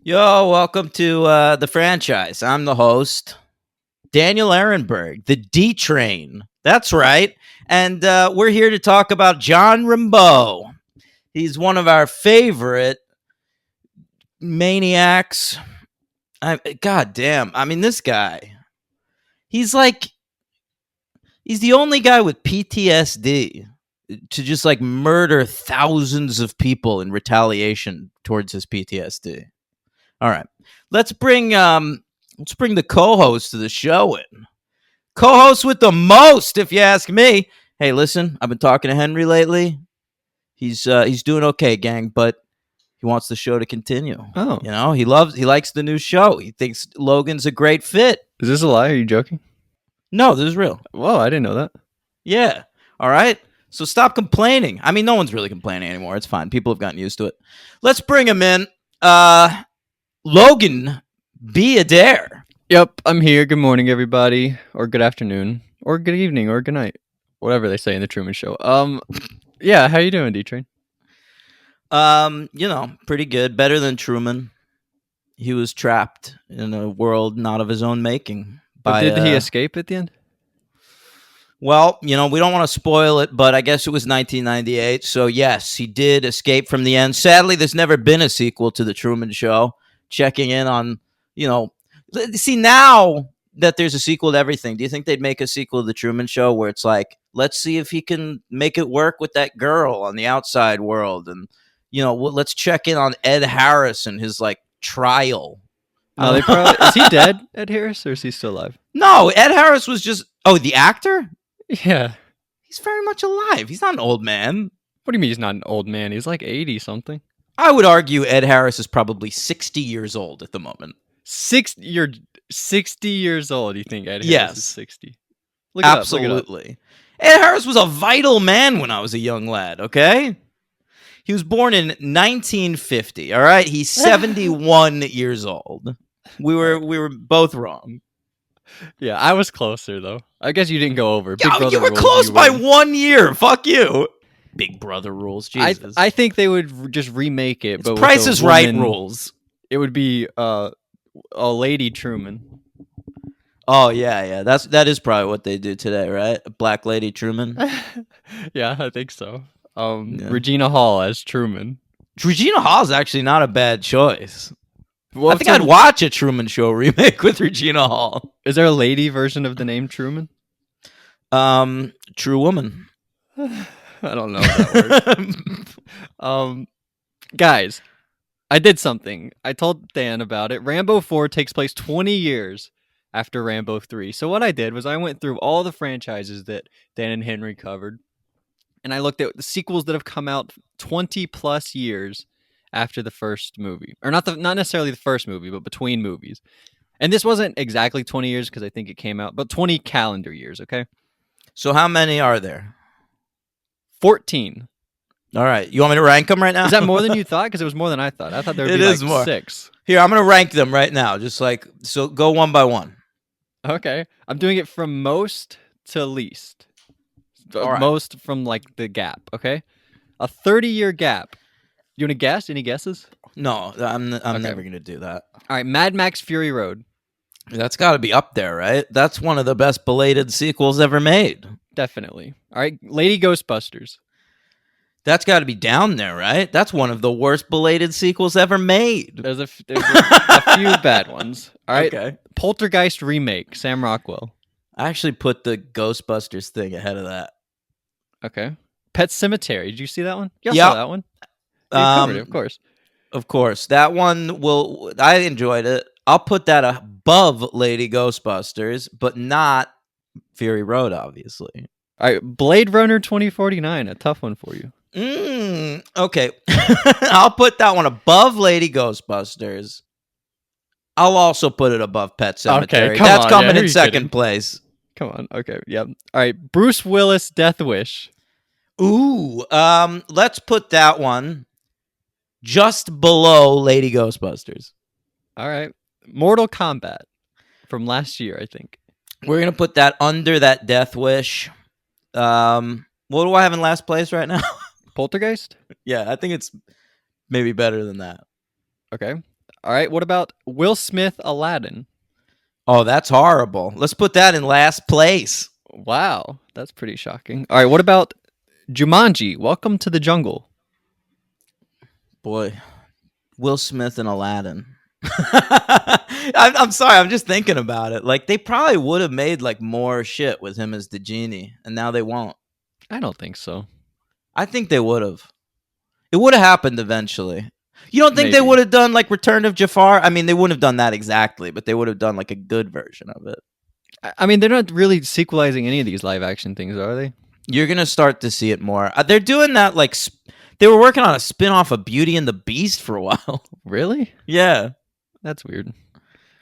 Yo, welcome to the franchise. I'm the host, Daniel Ehrenberg, the D Train. That's right. And we're here to talk about John Rambo. He's one of our favorite maniacs. God damn. I mean, this guy, he's like, he's the only guy with PTSD to just like murder thousands of people in retaliation towards his PTSD. All right. Let's bring the co-host to the show in. Co-host with the most, if you ask me. Hey, listen, I've been talking to Henry lately. He's doing okay, gang, but he wants the show to continue. Oh, He likes the new show. He thinks Logan's a great fit. is this a lie? Are you joking? No, this is real. Whoa, I didn't know that. Yeah. All right. So stop complaining. I mean, no one's really complaining anymore. It's fine. People have gotten used to it. Let's bring him in. Logan B. Adair. Yep, I'm here. Good morning, everybody, or good afternoon, or good evening, or good night, whatever they say in the Truman Show. Yeah, how you doing, D-Train? Pretty good. Better than Truman. He was trapped in a world not of his own making. But did he escape at the end? Well, we don't want to spoil it, but I guess it was 1998. So yes, he did escape from the end. Sadly, there's never been a sequel to the Truman Show. Checking in on, see, now that there's a sequel to everything, do you think they'd make a sequel to the Truman Show where it's like, let's see if he can make it work with that girl on the outside world, and let's check in on Ed Harris and his like trial. No, they probably is he dead, Ed Harris, or is he still alive? No, Ed Harris was just the actor. Yeah. He's very much alive. He's not an old man. What do you mean he's not an old man? He's like 80 something. I would argue Ed Harris is probably 60 years old at the moment. You're 60 years old. You think Ed Harris Yes. is 60? Look it up, Absolutely. Ed Harris was a vital man when I was a young lad, okay? He was born in 1950, all right? He's 71 years old. We were both wrong. Yeah, I was closer though. I guess you didn't go over. Big Yo, Brother you were rules, close you by win. 1 year. Fuck you. Big Brother rules. Jesus. I think they would just remake it, it's but Price with a is Right woman. rules. It would be a Lady Truman. Oh yeah. That is probably what they do today, right? A Black Lady Truman. Yeah, I think so. Yeah. Regina Hall as Truman. Regina Hall's actually not a bad choice. Well, I think I'd watch a Truman Show remake with Regina Hall. Is there a lady version of the name Truman? True Woman. I don't know if that works. Guys, I did something. I told Dan about it. Rambo 4 takes place 20 years after Rambo 3. So what I did was I went through all the franchises that Dan and Henry covered, and I looked at the sequels that have come out 20 plus years after the first movie. Or not necessarily the first movie, but between movies. And this wasn't exactly 20 years because I think it came out, but 20 calendar years, okay? So how many are there? 14. All right. You want me to rank them right now? Is that more than you thought? Because it was more than I thought. I thought there would It be is like more. 6. Here, I'm going to rank them right now. So go one by one. Okay. I'm doing it from most to least. All right. Most from like the gap, okay? A 30-year gap. You want to guess? Any guesses? No, I'm Okay. never going to do that. All right, Mad Max Fury Road. That's got to be up there, right? That's one of the best belated sequels ever made. Definitely. All right, Lady Ghostbusters. That's got to be down there, right? That's one of the worst belated sequels ever made. There's a few bad ones. All right, Okay. Poltergeist remake, Sam Rockwell. I actually put the Ghostbusters thing ahead of that. Okay. Pet Cemetery. Did you see that one? You Yeah. saw that one. You covered it, of course. Of course. That one I enjoyed it. I'll put that above Lady Ghostbusters, but not Fury Road, obviously. All right, Blade Runner 2049, a tough one for you. Okay. I'll put that one above Lady Ghostbusters. I'll also put it above Pet Cemetery. Okay, come That's on, coming yeah, in who second kidding? place. Come on. Okay, yep. All right, Bruce Willis Death Wish. Ooh, let's put that one just below Lady Ghostbusters. All right, Mortal Kombat from last year, I think. We're gonna put that under that Death Wish. What do I have in last place right now? Poltergeist? Yeah, I think it's maybe better than that. Okay. All right. What about Will Smith Aladdin? Oh, that's horrible. Let's put that in last place. Wow, that's pretty shocking. All right. What about Jumanji? Welcome to the Jungle. Boy, Will Smith and Aladdin. I'm sorry. I'm just thinking about it. Like they probably would have made like more shit with him as the genie, and now they won't. I don't think so. I think they would have. It would have happened eventually. You don't think they Maybe. would have done like Return of Jafar? I mean, they wouldn't have done that exactly, but they would have done like a good version of it. I mean, they're not really sequelizing any of these live action things, are they? You're gonna start to see it more. They're doing that like they were working on a spin-off of Beauty and the Beast for a while. Really? Yeah. That's weird.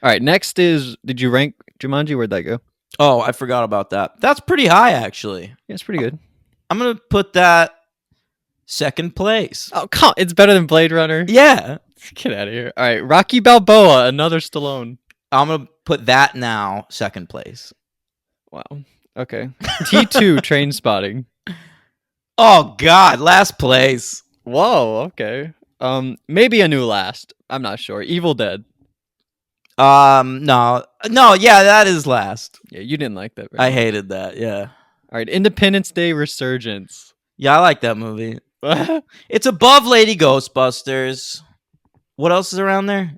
All right. Next is, did you rank Jumanji? Where'd that go? Oh, I forgot about that. That's pretty high, actually. Yeah, it's pretty good. I'm gonna put that second place. Oh, come on. It's better than Blade Runner. Yeah. Get out of here. All right. Rocky Balboa, another Stallone. I'm gonna put that now second place. Wow. Okay. T2, Train Spotting. Oh God, last place. Whoa. Okay. Maybe a new last. I'm not sure. Evil Dead. No, yeah, that is last. Yeah, you didn't like that. I hated that. Yeah, All right. Independence Day Resurgence. yeah, I like that movie. It's above Lady Ghostbusters. What else is around there?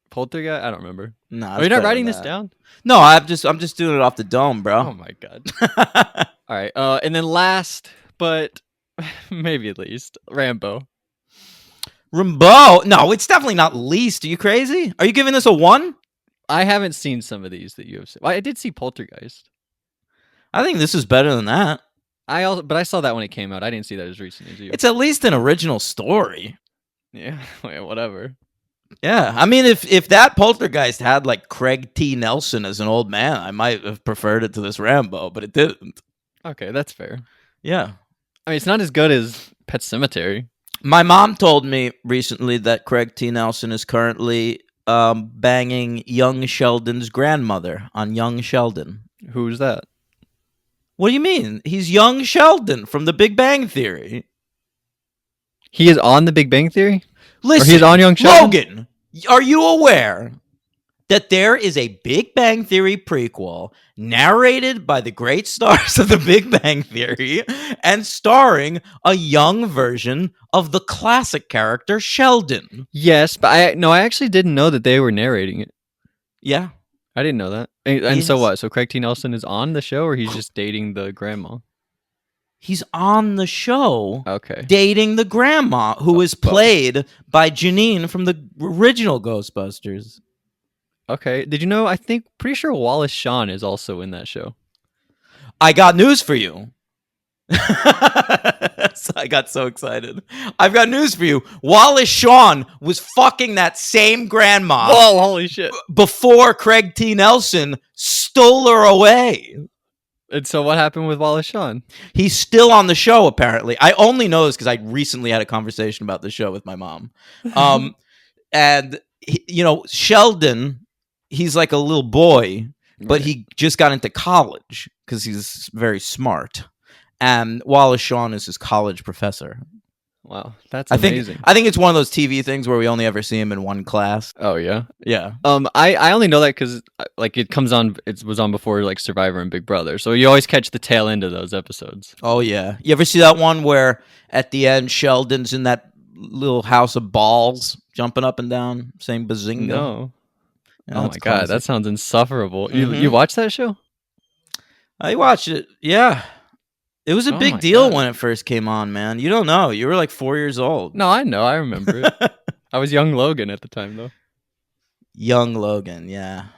Poltergeist? I don't remember. No, Are you not writing this down? No, I'm just doing it off the dome, Oh bro. my god. All right. And then last, but maybe at least, Rambo. Rambo. No, it's definitely not least. Are you crazy? Are you giving this a 1? I haven't seen some of these that you have seen. Well, I did see Poltergeist. I think this is better than that. But I saw that when it came out. I didn't see that as recently as you. It's at least an original story. Yeah, whatever. Yeah, I mean, if that Poltergeist had like Craig T. Nelson as an old man, I might have preferred it to this Rambo, but it didn't. Okay, that's fair. Yeah. I mean, it's not as good as Pet Sematary. My mom told me recently that Craig T. Nelson is currently banging young Sheldon's grandmother on Young Sheldon. Who's that? What do you mean? He's young Sheldon from The Big Bang Theory. He is on The Big Bang Theory? Listen, Or he's on Young Sheldon? Logan, are you aware that there is a Big Bang Theory prequel narrated by the great stars of The Big Bang Theory and starring a young version of the classic character Sheldon? Yes, but I actually didn't know that they were narrating it. Yeah. I didn't know that. And so Yes. what? So Craig T. Nelson is on the show, or he's just dating the grandma? He's on the show Okay. dating the grandma who is played by Janine from the original Ghostbusters. Okay. Did you know? Pretty sure Wallace Shawn is also in that show. I got news for you. I got so excited. I've got news for you. Wallace Shawn was fucking that same grandma Whoa! Holy shit! before Craig T. Nelson stole her away. And so what happened with Wallace Shawn? He's still on the show, apparently. I only know this because I recently had a conversation about the show with my mom. And, Sheldon, he's like a little boy, but Right. he just got into college because he's very smart. And Wallace Shawn is his college professor. Wow, that's I amazing. think it's one of those TV things where we only ever see him in one class. Oh yeah. Yeah. I only know that because like it comes on. It was on before like Survivor and Big Brother, so you always catch the tail end of those episodes. Oh yeah. You ever see that one where at the end Sheldon's in that little house of balls jumping up and down, saying bazinga? No. Yeah, Oh my that's god, classic. that sounds insufferable. Mhm. You watched that show? I watched it. Yeah. It was a Oh big my deal God. when it first came on, man. You don't know. You were like 4 years old. No, I know. I remember it. I was young Logan at the time, though. Young Logan, yeah.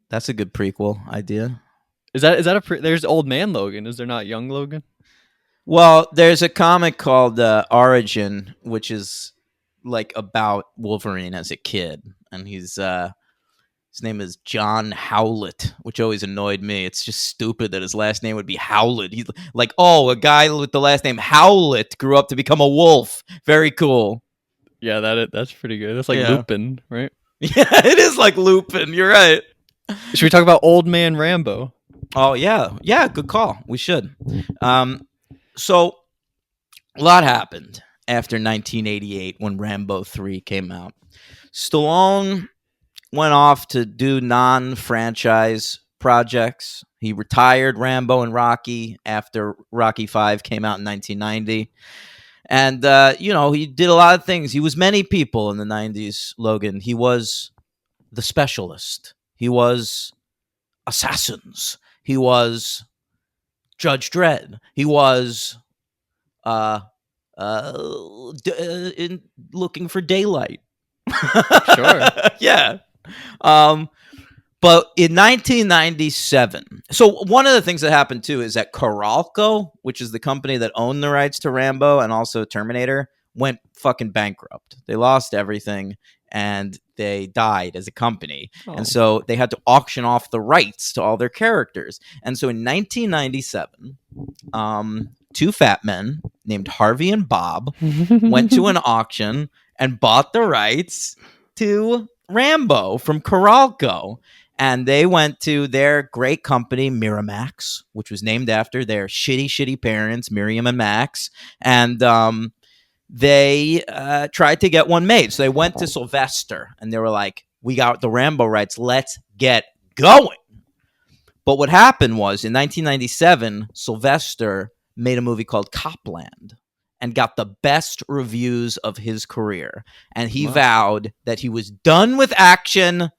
That's a good prequel idea. Is that there's Old Man Logan? Is there not Young Logan? Well, there's a comic called Origin, which is like about Wolverine as a kid, and his name is John Howlett, which always annoyed me. It's just stupid that his last name would be Howlett. He's like, oh, a guy with the last name Howlett grew up to become a wolf. Very cool. Yeah, that's pretty good. That's like Yeah. Lupin, right? Yeah, it is like Lupin. You're right. Should we talk about Old Man Rambo? Oh yeah, good call. We should. So a lot happened after 1988 when Rambo 3 came out. Stallone went off to do non-franchise projects. He retired Rambo and Rocky after Rocky 5 came out in 1990. And, he did a lot of things. He was many people in the 90s, Logan. He was the specialist. He was Assassins. He was Judge Dredd. He was uh, looking for daylight. Sure. Yeah. Um, but in 1997, so one of the things that happened too is that Coralco, which is the company that owned the rights to Rambo and also Terminator, went fucking bankrupt. They lost everything and they died as a company. Oh. And so they had to auction off the rights to all their characters. And so in 1997, two fat men named Harvey and Bob went to an auction and bought the rights to Rambo from Coralco. And they went to their great company, Miramax, which was named after their shitty parents, Miriam and Max. And they tried to get one made. So they went to Sylvester and they were like, we got the Rambo rights. Let's get going. But what happened was in 1997, Sylvester made a movie called Copland and got the best reviews of his career. And he vowed that he was done with action,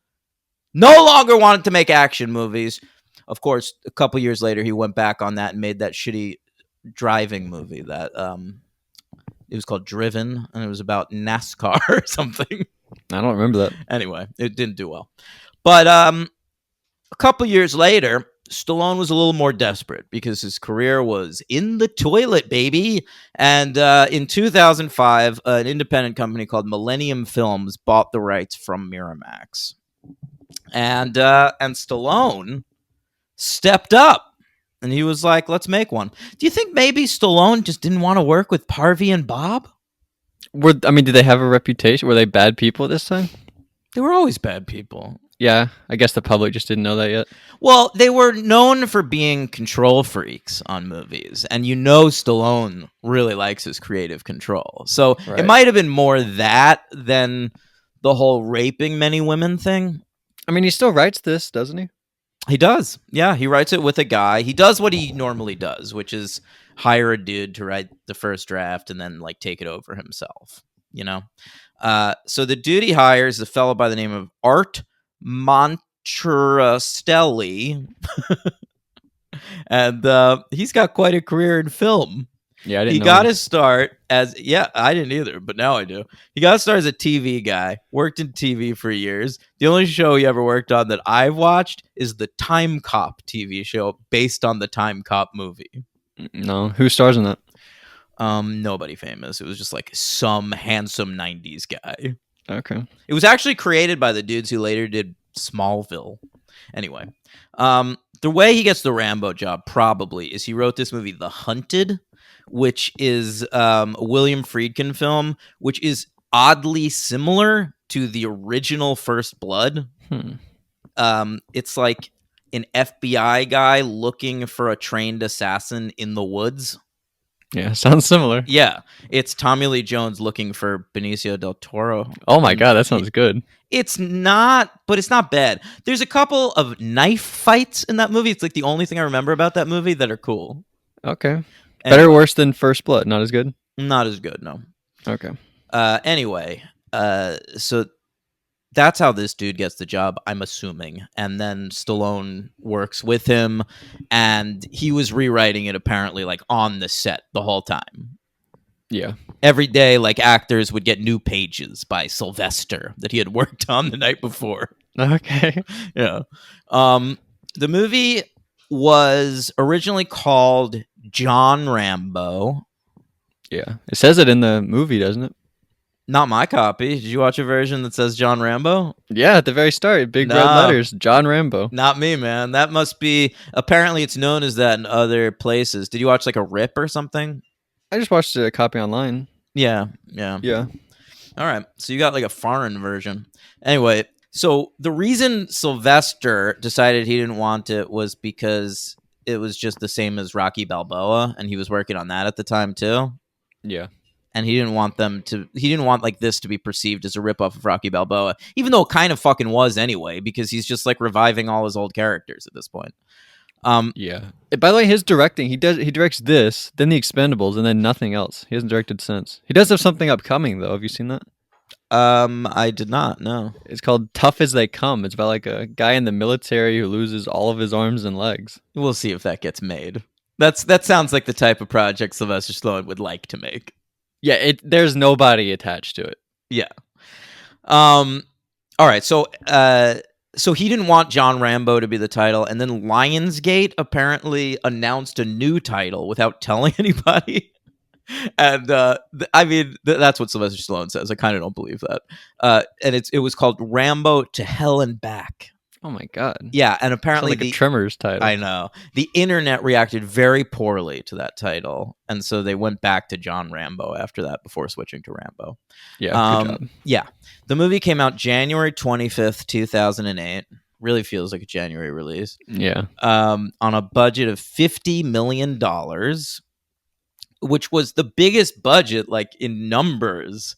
no longer wanted to make action movies. Of course, a couple years later, he went back on that and made that shitty driving movie that it was called Driven, and it was about NASCAR or something. I don't remember that. Anyway, it didn't do well. But a couple years later, Stallone was a little more desperate because his career was in the toilet, baby. And in 2005, an independent company called Millennium Films bought the rights from Miramax. And Stallone stepped up. And he was like, let's make one. Do you think maybe Stallone just didn't want to work with Harvey and Bob? Did they have a reputation? Were they bad people this time? They were always bad people. Yeah, I guess the public just didn't know that yet. Well, they were known for being control freaks on movies. And Stallone really likes his creative control. So It might have been more that than the whole raping many women thing. I mean, he still writes this, doesn't he? He does. Yeah, he writes it with a guy. He does what he normally does, which is hire a dude to write the first draft and then take it over himself, So the dude he hires is a fellow by the name of Art Montrastelli. And he's got quite a career in film. Yeah, I didn't know. He got his start I didn't either, but now I do. He got his start as a TV guy, worked in TV for years. The only show he ever worked on that I've watched is the Time Cop TV show based on the Time Cop movie. No, who stars in that? Nobody famous. It was just some handsome 90s guy. Okay. It was actually created by the dudes who later did Smallville. Anyway, the way he gets the Rambo job probably is he wrote this movie, The Hunted, which is a William Friedkin film, which is oddly similar to the original First Blood. It's like an FBI guy looking for a trained assassin in the woods. Yeah, sounds similar. Yeah, it's Tommy Lee Jones looking for Benicio del Toro. Oh my God, that sounds good. It's not, but it's not bad. There's a couple of knife fights in that movie. It's the only thing I remember about that movie that are cool. Okay. Better or worse than First Blood? Not as good? Not as good, no. Okay. Anyway, so that's how this dude gets the job, I'm assuming. And then Stallone works with him, and he was rewriting it apparently on the set the whole time. Yeah. Every day, actors would get new pages by Sylvester that he had worked on the night before. Okay. Yeah. The movie was originally called John Rambo. Yeah. It says it in the movie, doesn't it? Not my copy. Did you watch a version that says John Rambo? Yeah, at the very start, big red letters, John Rambo. Not me, man. That must be, apparently it's known as that in other places. Did you watch a rip or something? I just watched a copy online. Yeah. Yeah. All right. So you got a foreign version. Anyway, so the reason Sylvester decided he didn't want it was because it was just the same as Rocky Balboa, and he was working on that at the time too. Yeah. and he didn't want like this to be perceived as a ripoff of Rocky Balboa, even though it kind of fucking was anyway, because he's just like reviving all his old characters at this point. Yeah. By the way, his directing, he directs this, then The Expendables, and then nothing else. He hasn't directed since. He does have something upcoming though. Have you seen that? I did not know. It's called Tough as They Come. It's about like a guy in the military who loses all of his arms and legs. We'll see if that gets made. That sounds like the type of project Sylvester Stallone would like to make. Yeah, there's nobody attached to it. Yeah. All right. So he didn't want John Rambo to be the title, and then Lionsgate apparently announced a new title without telling anybody. And I mean, that's what Sylvester Stallone says. I kind of don't believe that. And it was called Rambo to Hell and Back. Oh my god. Yeah, and apparently like a Tremors title. I know. The internet reacted very poorly to that title, and so they went back to John Rambo after that before switching to Rambo. Yeah, good job. Yeah. The movie came out January 25th, 2008. Really feels like a January release. Yeah. On a budget of $50 million, which was the biggest budget, like in numbers,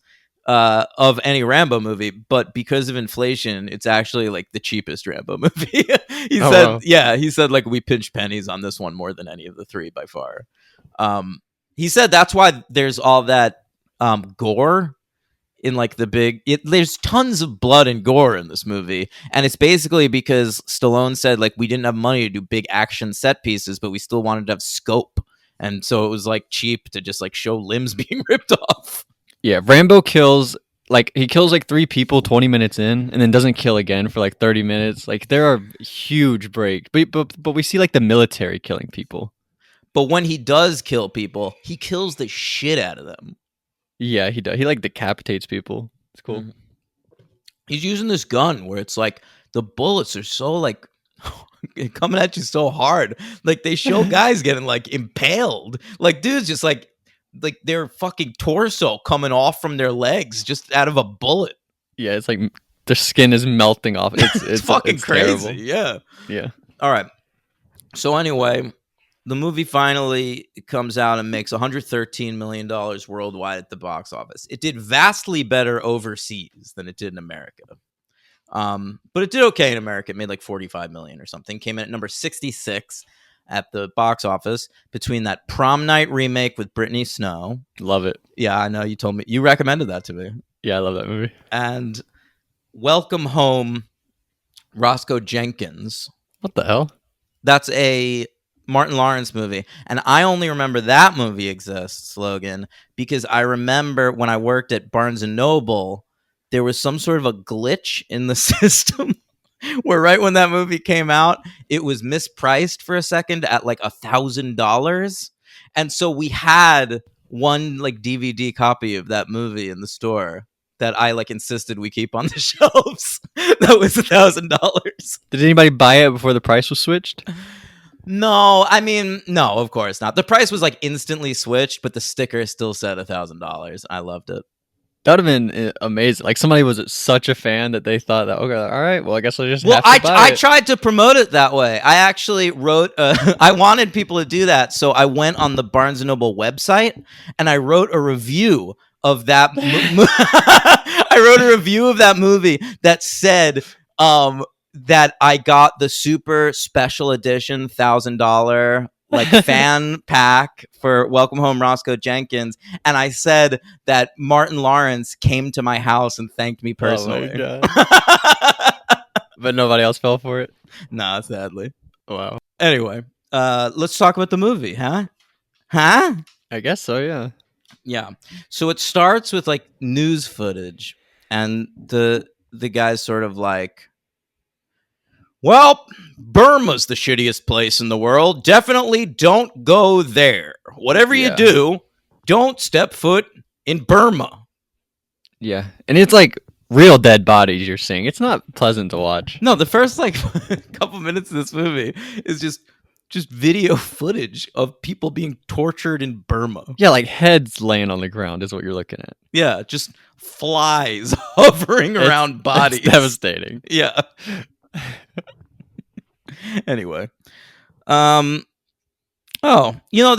of any Rambo movie, but because of inflation, it's actually like the cheapest Rambo movie. He said like we pinched pennies on this one more than any of the three by far. He said that's why there's all that gore in like there's tons of blood and gore in this movie, and it's basically because Stallone said like we didn't have money to do big action set pieces, but we still wanted to have scope, and so it was like cheap to just like show limbs being ripped off. Yeah, Rambo kills like 3 people 20 minutes in, and then doesn't kill again for like 30 minutes. Like there are huge breaks, but we see like the military killing people. But when he does kill people, he kills the shit out of them. Yeah, he does. He like decapitates people. It's cool. Mm-hmm. He's using this gun where it's like the bullets are so like coming at you so hard. Like they show guys getting like impaled. Like dudes just like their fucking torso coming off from their legs just out of a bullet. Yeah, it's like their skin is melting off. It's fucking crazy. Terrible. Yeah. All right. So anyway, the movie finally comes out and makes $113 million worldwide at the box office. It did vastly better overseas than it did in America. But it did okay in America. It made like 45 million or something. Came in at number 66 at the box office between that Prom Night remake with Brittany Snow. Love it. Yeah, I know. You told me. You recommended that to me. Yeah, I love that movie. And Welcome Home, Roscoe Jenkins. What the hell? That's a Martin Lawrence movie. And I only remember that movie exists, Logan, because I remember when I worked at Barnes & Noble, there was some sort of a glitch in the system where right when that movie came out, it was mispriced for a second at like $1,000. And so we had one like DVD copy of that movie in the store that I like insisted we keep on the shelves. That was $1,000. Did anybody buy it before the price was switched? No, I mean, no, of course not. The price was like instantly switched, but the sticker still said $1,000. I loved it. That would have been amazing. Like somebody was such a fan that they thought that, okay, all right, well, I guess I'll just have to buy I it. tried to promote it that way. I actually wrote, I wanted people to do that. So I went on the Barnes & Noble website and I wrote a review of that. I wrote a review of that movie that said that I got the super special edition $1,000 like fan pack for Welcome Home Roscoe Jenkins, and I said that Martin Lawrence came to my house and thanked me personally. Oh my God. But nobody else fell for it? Nah, sadly. Wow. Anyway, let's talk about the movie, huh? Huh? I guess so, yeah. Yeah. So it starts with like news footage, and the guy's sort of like, well, Burma's the shittiest place in the world. Definitely don't go there. Whatever you do, don't step foot in Burma. Yeah. And it's like real dead bodies you're seeing. It's not pleasant to watch. No, the first like couple minutes of this movie is just video footage of people being tortured in Burma. Yeah, like heads laying on the ground is what you're looking at. Yeah, just flies hovering around bodies. It's devastating. Yeah. Anyway, there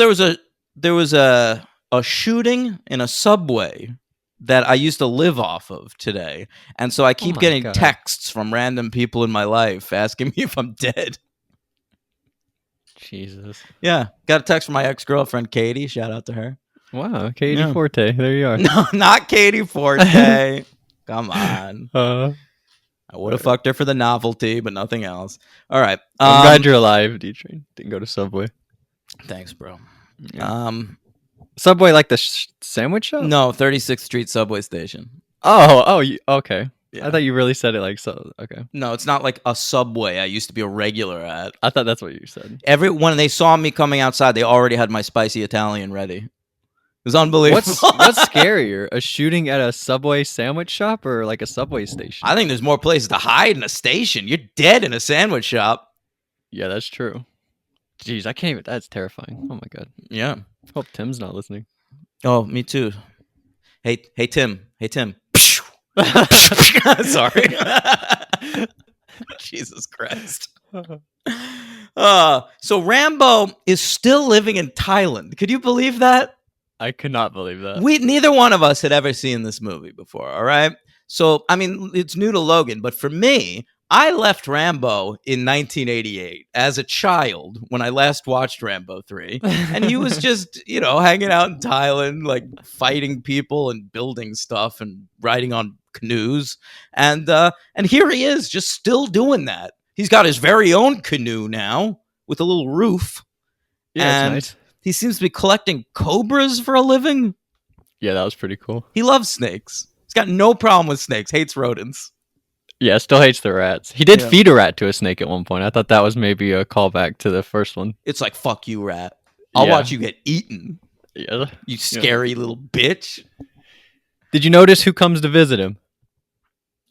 was a a shooting in a subway that I used to live off of today. And so I keep my getting God. texts from random people in my life asking me if I'm dead. Jesus. Yeah. Got a text from my ex-girlfriend, Katie. Shout out to her. Wow, Katie Yeah. Forte. There you are. No, not Katie Forte. Come on. I would have fucked her for the novelty, but nothing else. All right. I'm glad you're alive, D-Train. Didn't go to Subway. Thanks, bro. Yeah. Subway, like the sandwich shop? No, 36th Street subway station. Okay. Yeah. I thought you really said it like so. Okay. No, it's not like a subway I used to be a regular at. I thought that's what you said. When they saw me coming outside, they already had my spicy Italian ready. It was unbelievable. What's scarier, a shooting at a Subway sandwich shop or like a subway station? I think there's more places to hide in a station. You're dead in a sandwich shop. Yeah, that's true. Jeez, I can't even. That's terrifying. Oh my God. Yeah. Hope Tim's not listening. Oh, me too. Hey, Tim. Hey, Tim. Sorry. Jesus Christ. So Rambo is still living in Thailand. Could you believe that? I could not believe that. Neither one of us had ever seen this movie before, all right? So, I mean, it's new to Logan, but for me, I left Rambo in 1988 as a child when I last watched Rambo 3. And he was just, hanging out in Thailand, like fighting people and building stuff and riding on canoes. And here he is, just still doing that. He's got his very own canoe now with a little roof. Yeah, and nice. He seems to be collecting cobras for a living. Yeah, that was pretty cool. He loves snakes. He's got no problem with snakes, hates rodents. Yeah, still hates the rats. He did feed a rat to a snake at one point. I thought that was maybe a callback to the first one. It's like, fuck you, rat. I'll watch you get eaten. Yeah. You scary little bitch. Did you notice who comes to visit him?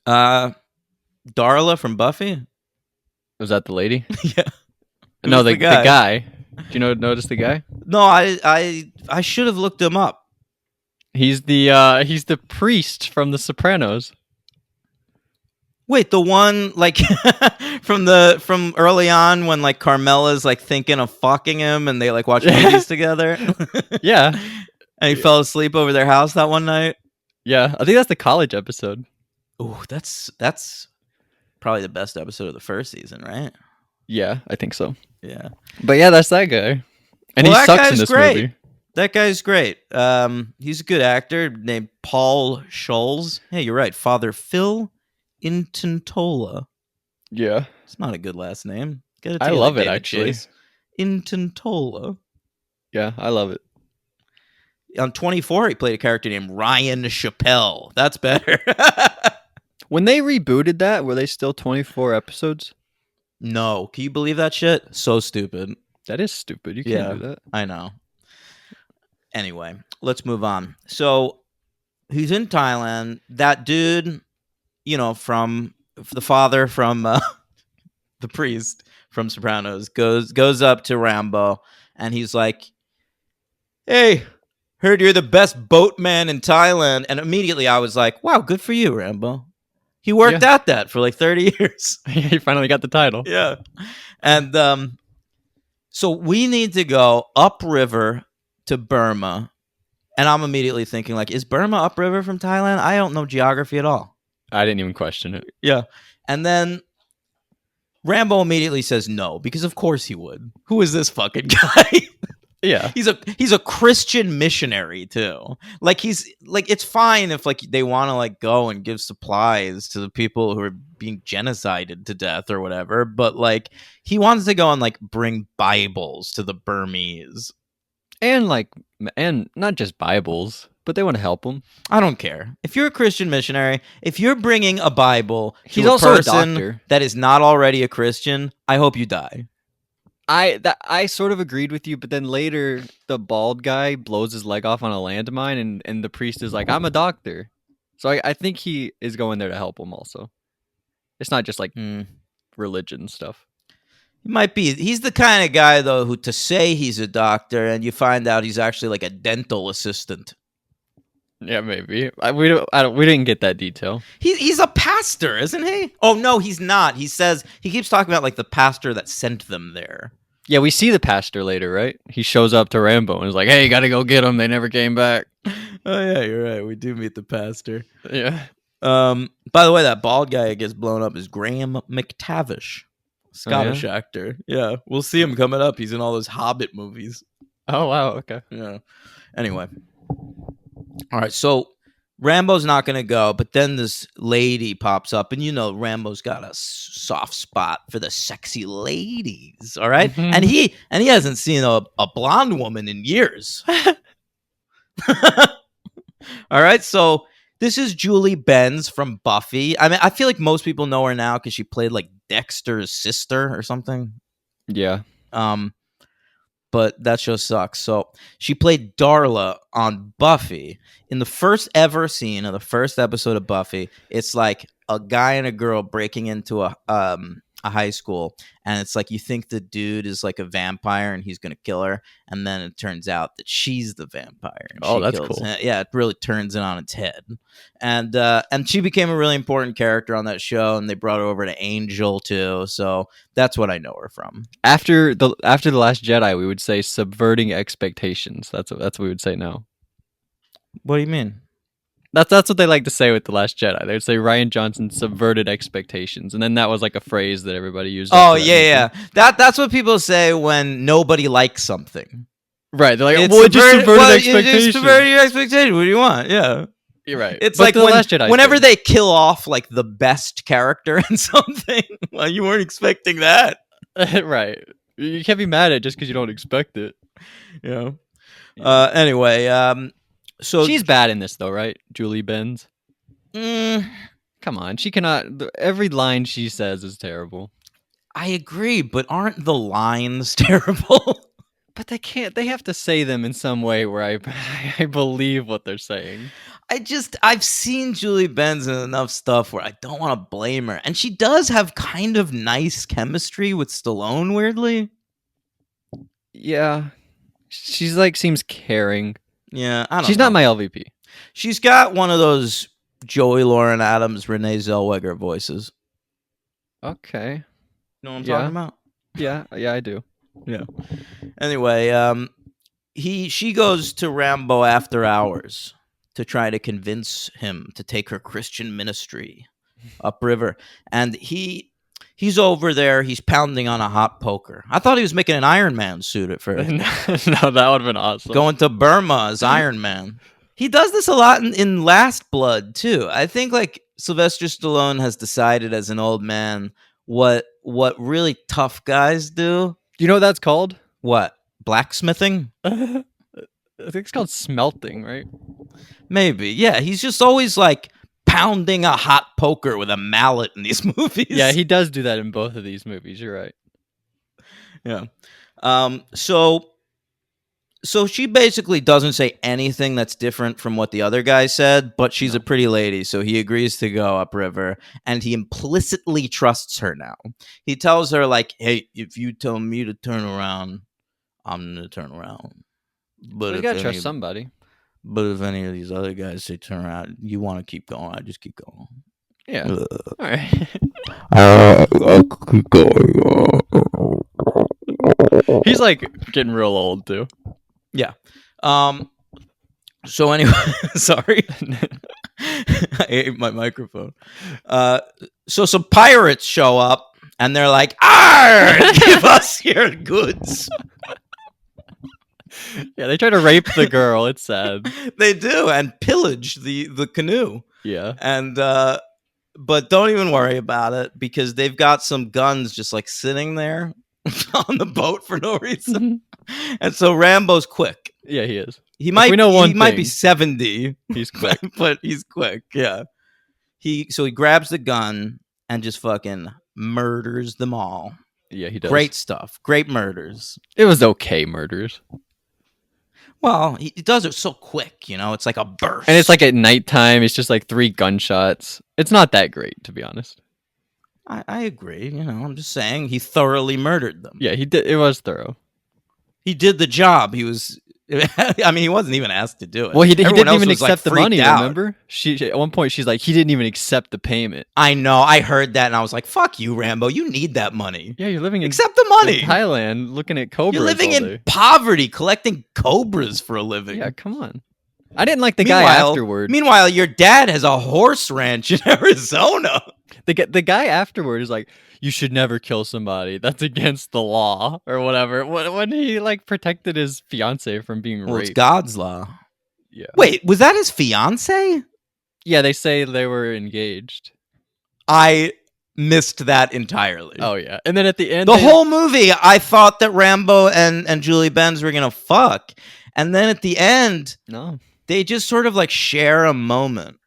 Darla from Buffy? Was that the lady? Yeah. No, the guy. Did you notice the guy? No, I should have looked him up. He's the priest from The Sopranos. Wait, the one like from early on when like Carmela's like thinking of fucking him and they like watch movies together. Yeah. And he fell asleep over their house that one night. Yeah, I think that's the college episode. Ooh, that's probably the best episode of the first season, right? Yeah, I think so. Yeah. But yeah, that's that guy. And Well, he sucks in this movie. That guy's great. He's a good actor named Paul Scholes. Hey, you're right. Father Phil Intantola. Yeah. It's not a good last name. I love it, actually. Intantola. Yeah, I love it. On 24, he played a character named Ryan Chappelle. That's better. When they rebooted that, were they still 24 episodes? No. Can you believe that shit? So stupid. That is stupid. You can't do that. I know. Anyway, let's move on. So he's in Thailand. That dude, from the father from the priest from Sopranos goes up to Rambo and he's like, "Hey, heard you're the best boatman in Thailand." And immediately I was like, "Wow, good for you, Rambo." He worked at that for like 30 years. He finally got the title. Yeah. And so we need to go upriver to Burma. And I'm immediately thinking, like, is Burma upriver from Thailand? I don't know geography at all. I didn't even question it. Yeah. And then Rambo immediately says no, because of course he would. Who is this fucking guy? Yeah. He's a Christian missionary too. Like it's fine if like they want to like go and give supplies to the people who are being genocided to death or whatever, but like he wants to go and like bring Bibles to the Burmese. And not just Bibles, but they want to help them. I don't care. If you're a Christian missionary, if you're bringing a Bible to He's a also a person doctor. that is not already a Christian, I hope you die. I sort of agreed with you, but then later the bald guy blows his leg off on a landmine, and the priest is like, "I'm a doctor," so I think he is going there to help him. Also, it's not just like religion stuff. He might be. He's the kind of guy though who to say he's a doctor, and you find out he's actually like a dental assistant. Yeah, maybe. We didn't get that detail. He's a pastor, isn't he? Oh no, he's not. He says he keeps talking about like the pastor that sent them there. Yeah, we see the pastor later, right? He shows up to Rambo and is like, "Hey, you gotta go get them. They never came back." Oh yeah, you're right. We do meet the pastor. Yeah. By the way, that bald guy that gets blown up is Graham McTavish, Oh, yeah? Scottish actor. Yeah, we'll see him coming up. He's in all those Hobbit movies. Oh, wow. Okay. Yeah. Anyway, all right. So Rambo's not gonna go, but then this lady pops up, and Rambo's got a soft spot for the sexy ladies. All right, Mhm. and he hasn't seen a blonde woman in years. All right, so this is Julie Benz from Buffy. I mean, I feel like most people know her now because she played like Dexter's sister or something. Yeah. Um, but that show sucks. So she played Darla on Buffy. In the first ever scene of the first episode of Buffy, it's like a guy and a girl breaking into a high school, and it's like you think the dude is like a vampire and he's gonna kill her, and then it turns out that she's the vampire and Oh, she that's kills cool. him. Yeah, it really turns it on its head. And she became a really important character on that show, and they brought her over to Angel too. So that's what I know her from. After the Last Jedi, we would say subverting expectations. That's what we would say now. What do you mean? That's what they like to say with the Last Jedi. They would say Ryan Johnson subverted expectations, and then that was like a phrase that everybody used. Oh after that yeah, movie. yeah. That's what people say when nobody likes something. Right. They're like, It's "Well, it just subverted well, expectations." It's subverted your expectation. What do you want? Yeah. You're right. It's But like the Last Jedi whenever thing. they kill off like the best character in something. Well, you weren't expecting that. Right. You can't be mad at it just because you don't expect it. Yeah. Yeah. Anyway, so She's bad in this though, right? Julie Benz. mm, Come on, she cannot. Every line she says is terrible. I agree, but aren't the lines terrible? But they can't. They have to say them in some way where I believe what they're saying. I've seen Julie Benz in enough stuff where I don't want to blame her. And she does have kind of nice chemistry with Stallone, weirdly. Yeah, she's like seems caring. Yeah, I don't She's know. not my LVP. She's got one of those Joey Lauren Adams, Renee Zellweger voices. Okay. You know what I'm Yeah. talking about? Yeah, I do. Yeah. Anyway, she goes to Rambo after hours to try to convince him to take her Christian ministry upriver, and he's over there. He's pounding on a hot poker. I thought he was making an Iron Man suit at first. No, that would have been awesome. Going to Burma as Iron Man. He does this a lot in Last Blood too. I think like Sylvester Stallone has decided as an old man what really tough guys do. You know what that's called? What? Blacksmithing? I think it's called smelting, right? Maybe. Yeah, he's just always like pounding a hot poker with a mallet in these movies. Yeah, he does do that in both of these movies. You're right. Yeah. So she basically doesn't say anything that's different from what the other guy said, but she's a pretty lady, so he agrees to go upriver, and he implicitly trusts her now. He tells her, like, hey, if you tell me to turn around, I'm going to turn around. But You gotta trust somebody. But if any of these other guys say turn around, you want to keep going, I just keep going. Yeah. Ugh. All right. I'll keep going. He's like getting real old too. Yeah. So anyway, sorry. I ate my microphone. So some pirates show up and they're like, "Arr, give us your goods." Yeah, they try to rape the girl. It's sad. They do, and pillage the canoe. Yeah. And but don't even worry about it because they've got some guns just like sitting there on the boat for no reason. And so Rambo's quick. Yeah, he is. He might we know one he might be thing. 70. He's quick. But he's quick. Yeah. He grabs the gun and just fucking murders them all. Yeah, he does. Great stuff. Great murders. It was okay murders. Well, he does it so quick, it's like a burst. And it's like at nighttime. It's just like 3 gunshots. It's not that great, to be honest. I agree. I'm just saying he thoroughly murdered them. Yeah, he did. It was thorough. He did the job. He was I mean, he wasn't even asked to do it. Well, he Everyone didn't else even was, like, accept the freaked money. out. Remember, at one point she's like, he didn't even accept the payment. I know. I heard that, and I was like, "Fuck you, Rambo. You need that money. Yeah, you're living in Accept the money. Thailand, looking at cobras You're living all in day. poverty, collecting cobras for a living." Yeah, come on. I didn't like the guy afterward. Meanwhile, your dad has a horse ranch in Arizona. The guy afterward is like, you should never kill somebody. That's against the law or whatever. When he like protected his fiance from being Well, it's raped. God's law. Yeah. Wait, was that his fiance? Yeah, they say they were engaged. I missed that entirely. Oh yeah, and then at the end, the whole movie, I thought that Rambo and Julie Benz were gonna fuck, and then at the end, no, they just sort of like share a moment.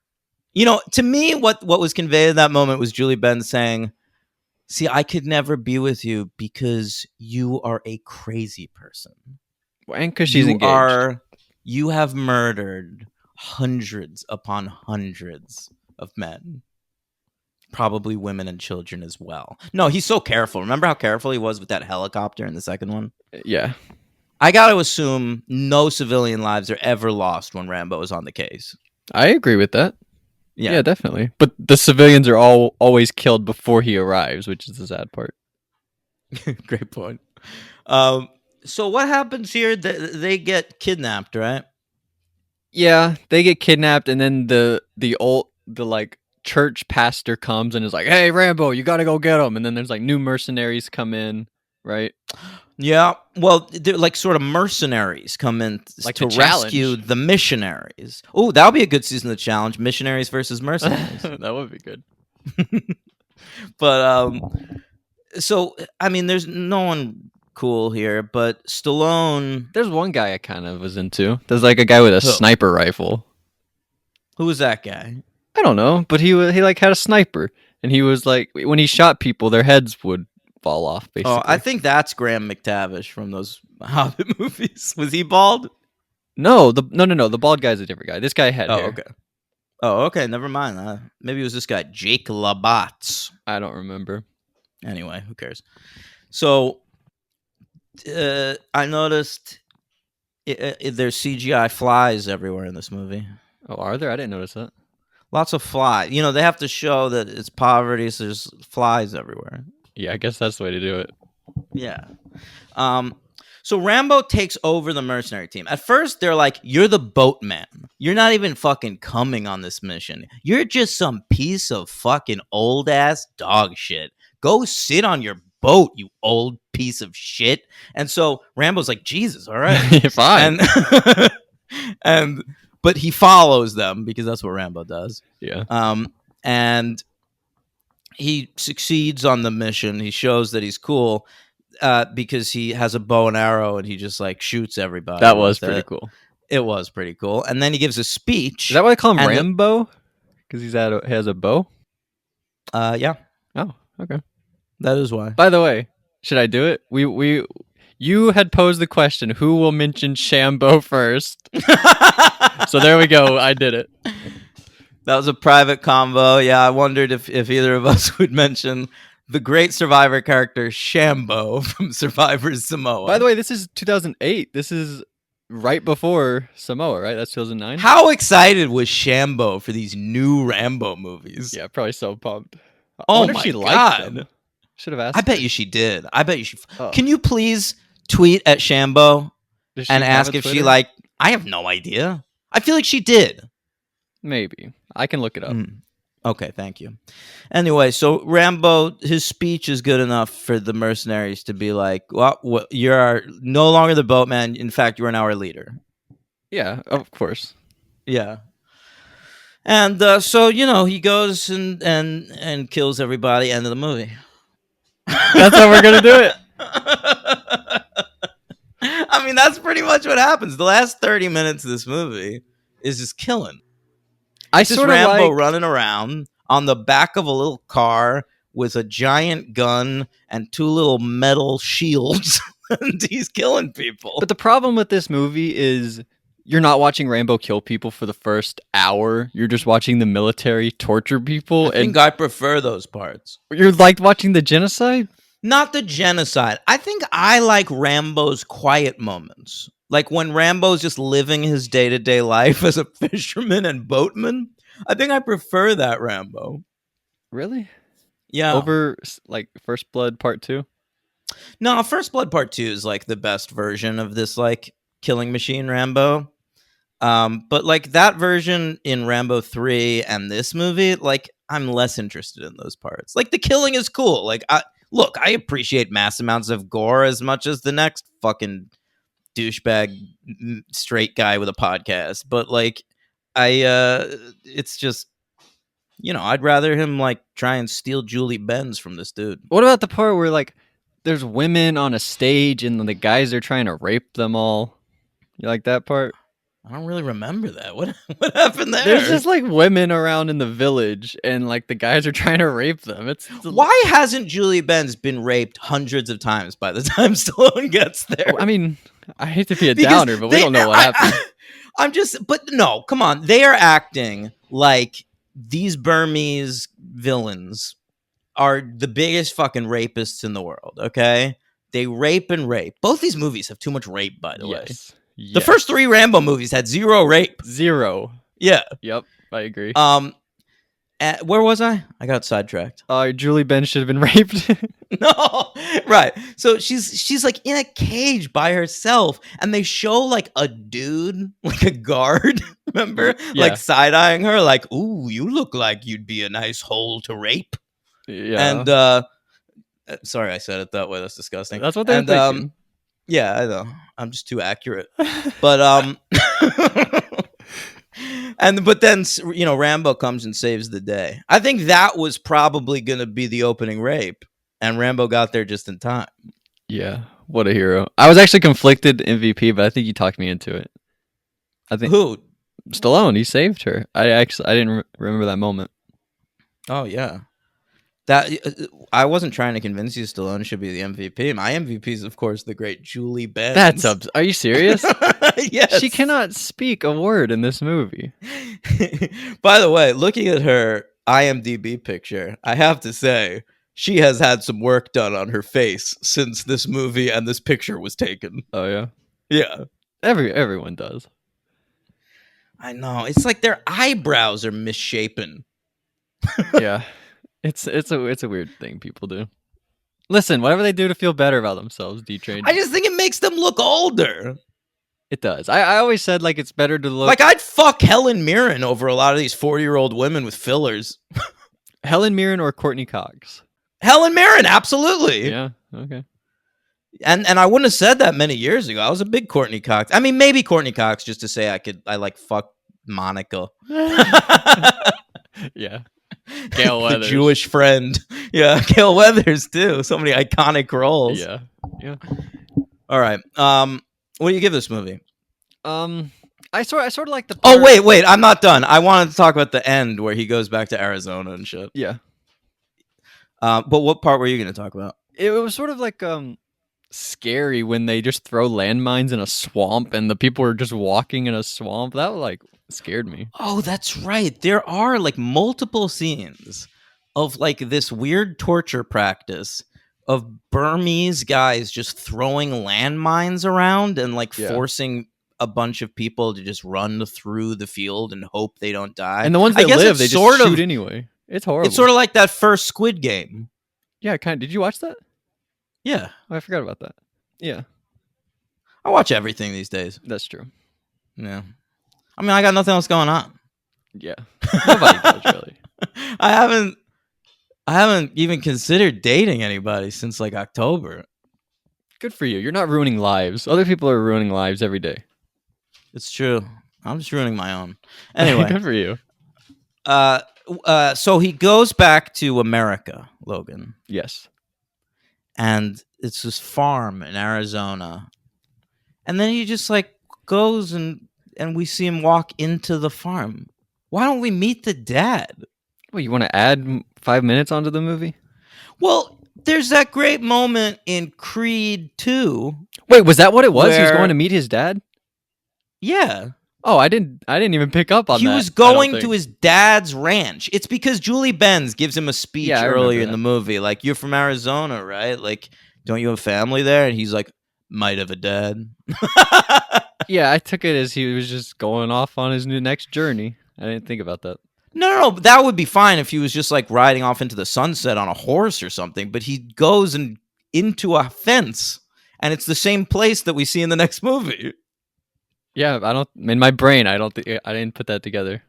You know, to me, what was conveyed in that moment was Julie Benz saying, "See, I could never be with you because you are a crazy person, and because she's engaged. You have murdered hundreds upon hundreds of men." Probably women and children as well. No, he's so careful. Remember how careful he was with that helicopter in the second one? Yeah. I got to assume no civilian lives are ever lost when Rambo is on the case. I agree with that. Yeah, yeah, definitely. But the civilians are always killed before he arrives, which is the sad part. Great point. So what happens here? They get kidnapped, right? Yeah, they get kidnapped, and then the church pastor comes and is like, "Hey, Rambo, you gotta go get him." And then there's like new mercenaries come in, right? Yeah. Well, they're like sort of mercenaries come in like to rescue the missionaries. Oh, that would be a good season of the challenge: missionaries versus mercenaries. That would be good. But so I mean, there's no one cool here, but Stallone. There's one guy I kind of was into. There's like a guy with a sniper rifle. Who was that guy? I don't know, but he like had a sniper, and he was like, when he shot people, their heads would fall off. Basically, I think that's Graham McTavish from those Hobbit movies. Was he bald? No. The bald guy's a different guy. This guy had hair. Okay. Oh, okay. Never mind. Maybe it was this guy, Jake Labatz. I don't remember. Anyway, who cares? So, I noticed there's CGI flies everywhere in this movie. Oh, are there? I didn't notice that. Lots of flies. You know, they have to show that it's poverty, so there's flies everywhere. Yeah, I guess that's the way to do it. Yeah. So Rambo takes over the mercenary team. At first, they're like, "You're the boatman. You're not even fucking coming on this mission. You're just some piece of fucking old ass dog shit. Go sit on your boat, you old piece of shit." And so Rambo's like, "Jesus, all right, fine." But he follows them because that's what Rambo does. Yeah. And he succeeds on the mission. He shows that he's cool because he has a bow and arrow and he just like shoots everybody. That was pretty cool. It was pretty cool. And then he gives a speech. Is that why they call him Rambo? Because he has a bow? Yeah. Oh, okay. That is why. By the way, should I do it? You had posed the question, who will mention Shambo first? So there we go. I did it. That was a private convo. Yeah, I wondered if either of us would mention the great Survivor character Shambo from Survivor Samoa. By the way, this is 2008. This is right before Samoa, right? That's 2009. How excited was Shambo for these new Rambo movies? Yeah, probably so pumped. Oh my God. Should have asked. I bet you she did. I bet you she. Oh. Can you please tweet at Shambo and ask if she like? I have no idea. I feel like she did. Maybe. I can look it up. Okay, thank you. Anyway, so Rambo, his speech is good enough for the mercenaries to be like, well, you're no longer the boatman. In fact, you are now our leader. Yeah, of course. Yeah. And so, you know, he goes and kills everybody. End of the movie. That's how we're going to do it. I mean, that's pretty much what happens. The last 30 minutes of this movie is just killing. I sort of Rambo running around on the back of a little car with a giant gun and two little metal shields, and he's killing people. But the problem with this movie is you're not watching Rambo kill people for the first hour. You're just watching the military torture people. I think I prefer those parts. You're like watching the genocide? Not the genocide. I think I like Rambo's quiet moments. Like when Rambo's just living his day-to-day life as a fisherman and boatman. I think I prefer that Rambo. Really? Yeah. Over like First Blood Part 2? No, First Blood Part 2 is like the best version of this like killing machine Rambo. But like that version in Rambo 3 and this movie, like I'm less interested in those parts. Like the killing is cool. Like I appreciate mass amounts of gore as much as the next fucking douchebag straight guy with a podcast. But like it's just I'd rather him like try and steal Julie Benz from this dude. What about the part where like there's women on a stage and the guys are trying to rape them all? You like that part? I don't really remember that. What happened there? There's just like women around in the village and like the guys are trying to rape them. Why hasn't Julie Benz been raped hundreds of times by the time Stallone gets there? I mean, I hate to be a downer, but we don't know what happened. But no, come on. They are acting like these Burmese villains are the biggest fucking rapists in the world, okay? They rape and rape. Both these movies have too much rape, by the way. The first 3 Rambo movies had 0 rape. 0. Yeah. Yep, I agree. Where was I? I got sidetracked. Julie Benz should have been raped. No, right. So she's like in a cage by herself, and they show like a dude, like a guard, remember, Yeah. like side eyeing her, like, "Ooh, you look like you'd be a nice hole to rape." Yeah. And sorry, I said it that way. That's disgusting. That's what they're thinking. Yeah, I know. I'm just too accurate. But but then Rambo comes and saves the day. I think that was probably going to be the opening rape, and Rambo got there just in time. Yeah, what a hero. I was actually conflicted MVP, but I think you talked me into it. I think Who? Stallone, he saved her. I didn't remember that moment. Oh yeah. That I wasn't trying to convince you Stallone should be the MVP. My MVP is, of course, the great Julie Benz. Are you serious? Yes. She cannot speak a word in this movie. By the way, looking at her IMDb picture, I have to say she has had some work done on her face since this movie and this picture was taken. Oh yeah, yeah. Everyone does. I know. It's like their eyebrows are misshapen. Yeah. It's a weird thing people do. Listen, whatever they do to feel better about themselves, D-Train. I just think it makes them look older. It does. I always said like it's better to look like I'd fuck Helen Mirren over a lot of these 40-year-old women with fillers. Helen Mirren or Courtney Cox? Helen Mirren, absolutely. Yeah. Okay. And I wouldn't have said that many years ago. I was a big Courtney Cox. I mean, maybe Courtney Cox just to say I like fuck Monica. Yeah. Gail Weathers. The Jewish friend. Yeah, Gail Weathers too. So many iconic roles. Yeah. Yeah. All right. What do you give this movie? I sort of like the part... Oh, wait, I'm not done. I wanted to talk about the end where he goes back to Arizona and shit. Yeah. But what part were you going to talk about? It was sort of like scary when they just throw landmines in a swamp and the people are just walking in a swamp. That like scared me. Oh, that's right. There are like multiple scenes of like this weird torture practice of Burmese guys just throwing landmines around and like forcing a bunch of people to just run through the field and hope they don't die. And the ones that live, they just shoot anyway. It's horrible. It's sort of like that first Squid Game. Yeah, kind of. Did you watch that? Yeah. Oh, I forgot about that. Yeah. I watch everything these days. That's true. Yeah. I mean, I got nothing else going on. Yeah. Nobody does, really. I haven't even considered dating anybody since like October. Good for you. You're not ruining lives. Other people are ruining lives every day. It's true. I'm just ruining my own. Anyway. Good for you. So he goes back to America, Logan. Yes. And it's this farm in Arizona. And then he just like goes and we see him walk into the farm. Why don't we meet the dad? Well, you want to add 5 minutes onto the movie? Well, there's that great moment in Creed 2. Wait, was that what it was? He was going to meet his dad? Yeah. Oh, I didn't even pick up on that. He was going to his dad's ranch. It's because Julie Benz gives him a speech earlier in the movie. Like, you're from Arizona, right? Like, don't you have family there? And he's like, might have a dad. Yeah, I took it as he was just going off on his new next journey. I didn't think about that. No, that would be fine if he was just like riding off into the sunset on a horse or something. But he goes and into a fence, and it's the same place that we see in the next movie. Yeah, I don't. In my brain, I don't think I didn't put that together.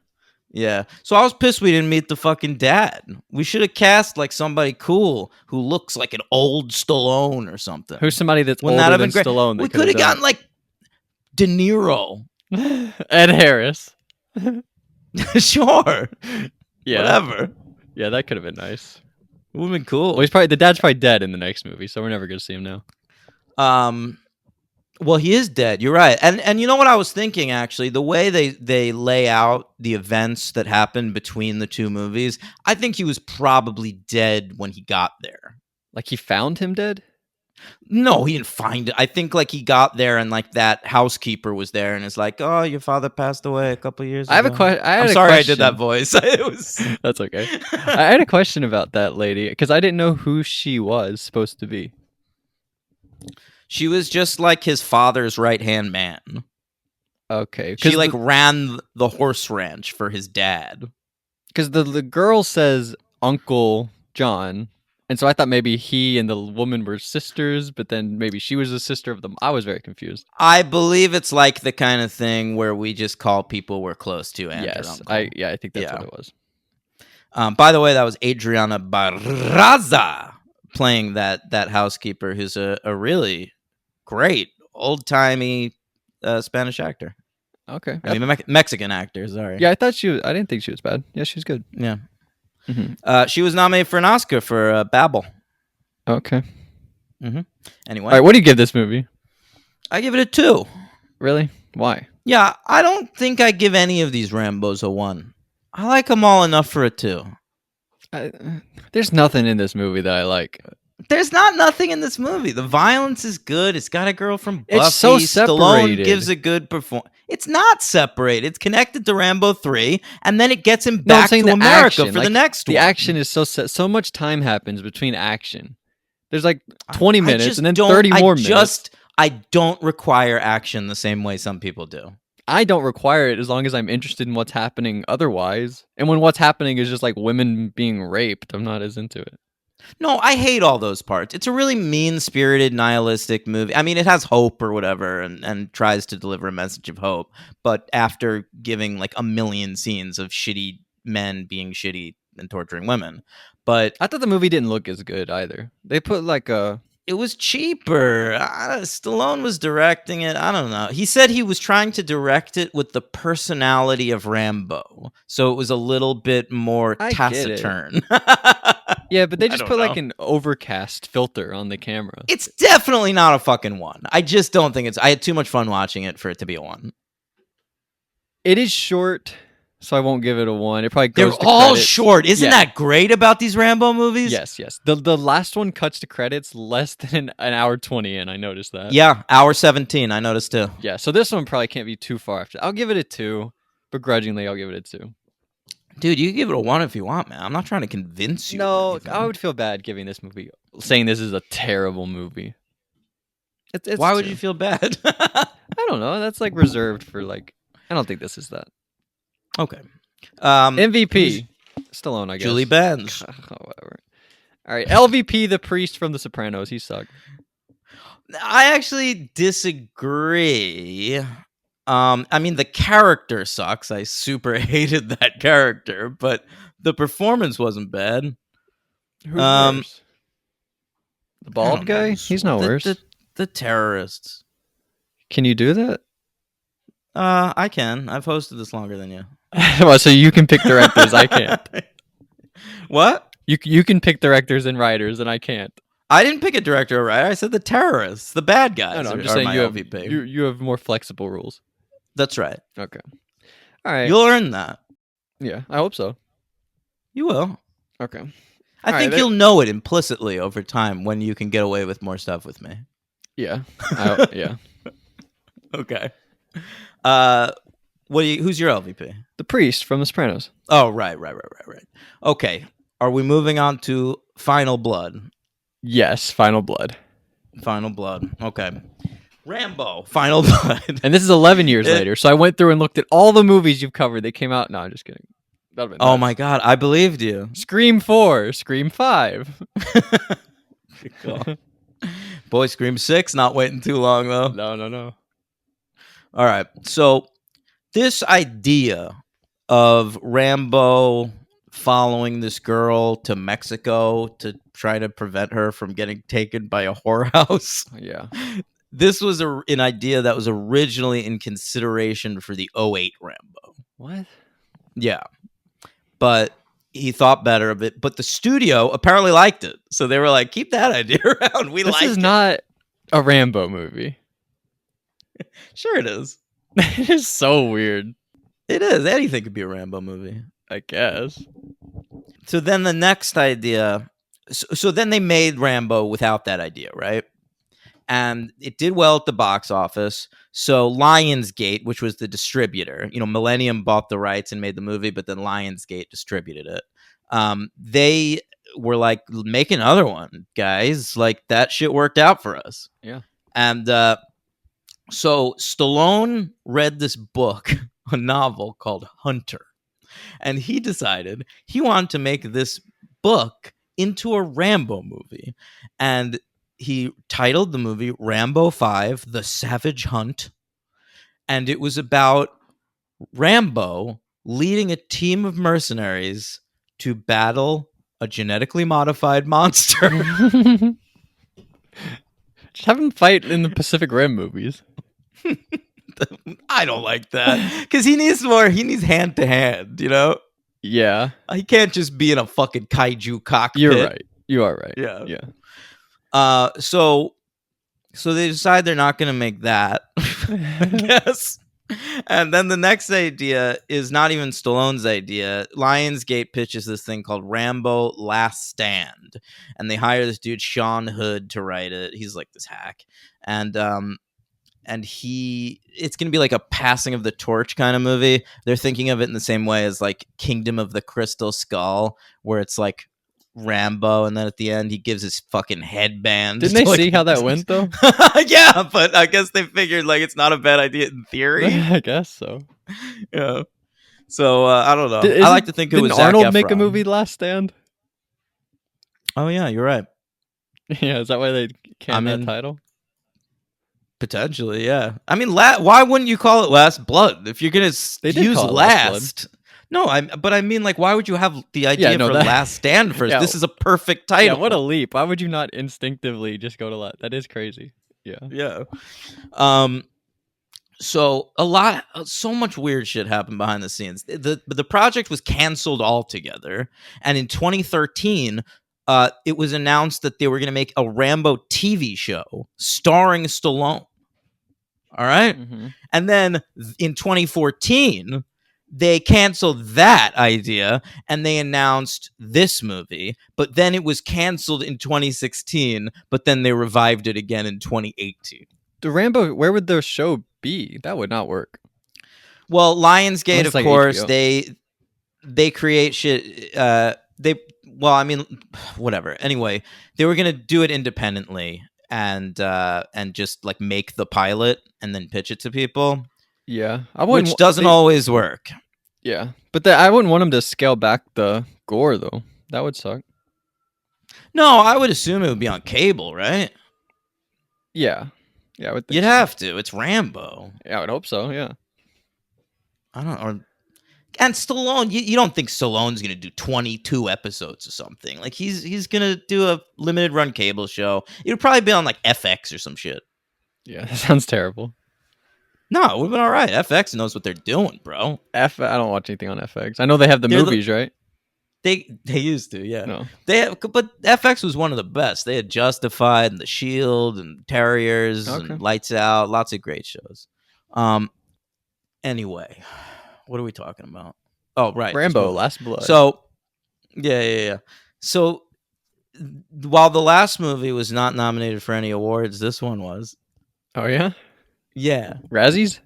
Yeah. So I was pissed we didn't meet the fucking dad. We should have cast like somebody cool who looks like an old Stallone or something. Who's somebody that's Wouldn't that older have than been great? Stallone? We could have gotten like De Niro. Ed Harris. Sure. Yeah, Whatever. yeah, that could have been nice. It would have been cool. Well, the dad's probably dead in the next movie, so we're never gonna see him now. Well, he is dead. You're right. And you know what I was thinking actually, the way they lay out the events that happened between the two movies, I think he was probably dead when he got there. Like he found him dead? No, he didn't find it. I think like he got there and like that housekeeper was there and is like, "Oh, your father passed away a couple years ago." I have a question. I'm sorry I did that voice. It was That's okay. I had a question about that lady because I didn't know who she was supposed to be. She was just like his father's right-hand man. Okay, She like ran the horse ranch for his dad. because the girl says Uncle John, and so I thought maybe he and the woman were sisters, but then maybe she was a sister of them. I was very confused. I believe it's like the kind of thing where we just call people we're close to aunt or Yes, uncle. I think that's what it was. By the way, that was Adriana Barraza playing that housekeeper, who's a really great old-timey Spanish actor. Okay. I mean, Mexican actor, sorry. Yeah, I thought she was. I didn't think she was bad. Yeah, she was good. Yeah. Mm-hmm. She was nominated for an Oscar for Babel. Okay. Anyway. All right, what do you give this movie? I give it a 2. Really? Why? Yeah, I don't think I give any of these Rambos a 1. I like them all enough for a 2. There's nothing in this movie that I like. There's not nothing in this movie. The violence is good. It's got a girl from Buffy. It's so Stallone separated. gives a good performance. It's not separated. It's connected to Rambo 3, and then it gets him No, I'm back saying to the America action, for like, the next The one. action is so much time happens between action. There's like 20 I minutes just and then don't- 30 more minutes. I don't require action the same way some people do. I don't require it as long as I'm interested in what's happening otherwise. And when what's happening is just like women being raped, I'm not as into it. No, I hate all those parts. It's a really mean-spirited, nihilistic movie. I mean, it has hope or whatever and tries to deliver a message of hope. But after giving like a million scenes of shitty men being shitty and torturing women. But I thought the movie didn't look as good either. They put like a... it was cheaper. Stallone was directing it. I don't know. He said he was trying to direct it with the personality of Rambo. So it was a little bit more I get it. taciturn. Yeah, but they I just don't put like know. an overcast filter on the camera. It's definitely not a fucking 1. I just don't think it's... I had too much fun watching it for it to be a 1. It is short, so I won't give it a 1. It probably They're goes to all credits. short. Isn't Yeah. that great about these Rambo movies? Yes. The last one cuts to credits less than an hour 20 in. I noticed that. Yeah, hour 17. I noticed too. Yeah, so this one probably can't be too far after. I'll give it a 2. Begrudgingly, I'll give it a 2. Dude, you can give it a 1 if you want, man. I'm not trying to convince you. or No, anything. I would feel bad giving this movie, saying this is a terrible movie. It's Why a would 2. you feel bad? I don't know. That's like reserved for like. I don't think this is that. Okay. MVP. Stallone, I guess. Julie Benz. Whatever. All right, LVP, the priest from The Sopranos. He sucked. I actually disagree. I mean, the character sucks. I super hated that character, but the performance wasn't bad. Who's worse? The I bald don't know. guy? He's not worse. The terrorists. Can you do that? I can. I've hosted this longer than you. Well, so you can pick directors. I can't. What? You can pick directors and writers, and I can't. I didn't pick a director, right? I said the terrorists, the bad guys. No, I'm are- just are saying my you have LVP. you have more flexible rules. That's right. Okay. All right. You'll earn that. Yeah, I hope so. You will. Okay. I All think right, you'll know it implicitly over time when you can get away with more stuff with me. Yeah. Yeah. Okay. Who's your LVP? The priest from The Sopranos. Oh, right. Okay. Are we moving on to Final Blood? Yes. Final Blood. Final Blood. Okay. Rambo, Final Blood. And this is 11 years It- later. So I went through and looked at all the movies you've covered. They came out. No, I'm just kidding. That'd have been Oh nuts. my God, I believed you. Scream 4, Scream 5. Good call. Boy, Scream 6, not waiting too long though. No. All right. So this idea of Rambo following this girl to Mexico to try to prevent her from getting taken by a whorehouse. Yeah. This was an idea that was originally in consideration for the '08 Rambo. What? Yeah. But he thought better of it. But the studio apparently liked it. So they were like, keep that idea around. We This like is it. not a Rambo movie. Sure it is. It is so weird, It is. Anything could be a Rambo movie. I guess. So then the next idea. So then they made Rambo without that idea, right? And it did well at the box office. So Lionsgate, which was the distributor, Millennium bought the rights and made the movie, but then Lionsgate distributed it. They were like, make another one, guys. Like, that shit worked out for us. Yeah. And so Stallone read this book, a novel called Hunter, and he decided he wanted to make this book into a Rambo movie. And he titled the movie Rambo 5, The Savage Hunt. And it was about Rambo leading a team of mercenaries to battle a genetically modified monster. Just have him fight in the Pacific Rim movies. I don't like that. Because he needs hand to hand, Yeah. He can't just be in a fucking kaiju cockpit. You're right. You are right. Yeah. Yeah. So they decide they're not going to make that, I guess. And then the next idea is not even Stallone's idea. Lionsgate pitches this thing called Rambo Last Stand. And they hire this dude, Sean Hood, to write it. He's like this hack. And it's going to be like a passing of the torch kind of movie. They're thinking of it in the same way as like Kingdom of the Crystal Skull, where it's like Rambo, and then at the end he gives his fucking headband. Didn't they see how that went though? Yeah, but I guess they figured like it's not a bad idea in theory. I guess so. Yeah. So I don't know. I like to think it was Didn't Arnold Zac make a Efron. movie Last Stand? Oh yeah, you're right. Yeah, is that why they canned that mean, title? Potentially, yeah. I mean, why wouldn't you call it Last Blood if you're gonna They did use call it last? No, but I mean, like, why would you have the idea for Last Stand first? Yeah. This is a perfect title. Yeah, what a leap! Why would you not instinctively just go to last? That is crazy. Yeah. Yeah. So so much weird shit happened behind the scenes. The project was canceled altogether, and in 2013, it was announced that they were going to make a Rambo TV show starring Stallone. All right, and then in 2014, they canceled that idea and they announced this movie. But then it was canceled in 2016. But then they revived it again in 2018. The Rambo, where would the show be? That would not work. Well, Lionsgate, of like course, HBO. they create shit. Whatever. Anyway, they were gonna do it independently and just like make the pilot and then pitch it to people. Yeah, which doesn't always work. Yeah, but I wouldn't want them to scale back the gore though. That would suck. No, I would assume it would be on cable, right? Yeah, I would think You'd so. have to. It's Rambo. Yeah, I would hope so. Yeah. I don't know. And Stallone, you don't think Stallone's gonna do 22 episodes or something? Like he's gonna do a limited run cable show. It would probably be on like FX or some shit. Yeah, that sounds terrible. No, it would have been all right. FX knows what they're doing, bro. I don't watch anything on FX. I know they have the movies, right? They used to, yeah. No. But FX was one of the best. They had Justified and The Shield and Terriers and Lights Out, lots of great shows. Anyway, what are we talking about? Oh, right, Rambo: Last Blood. So, yeah. So, while the last movie was not nominated for any awards, this one was. Oh yeah. Yeah. Razzies?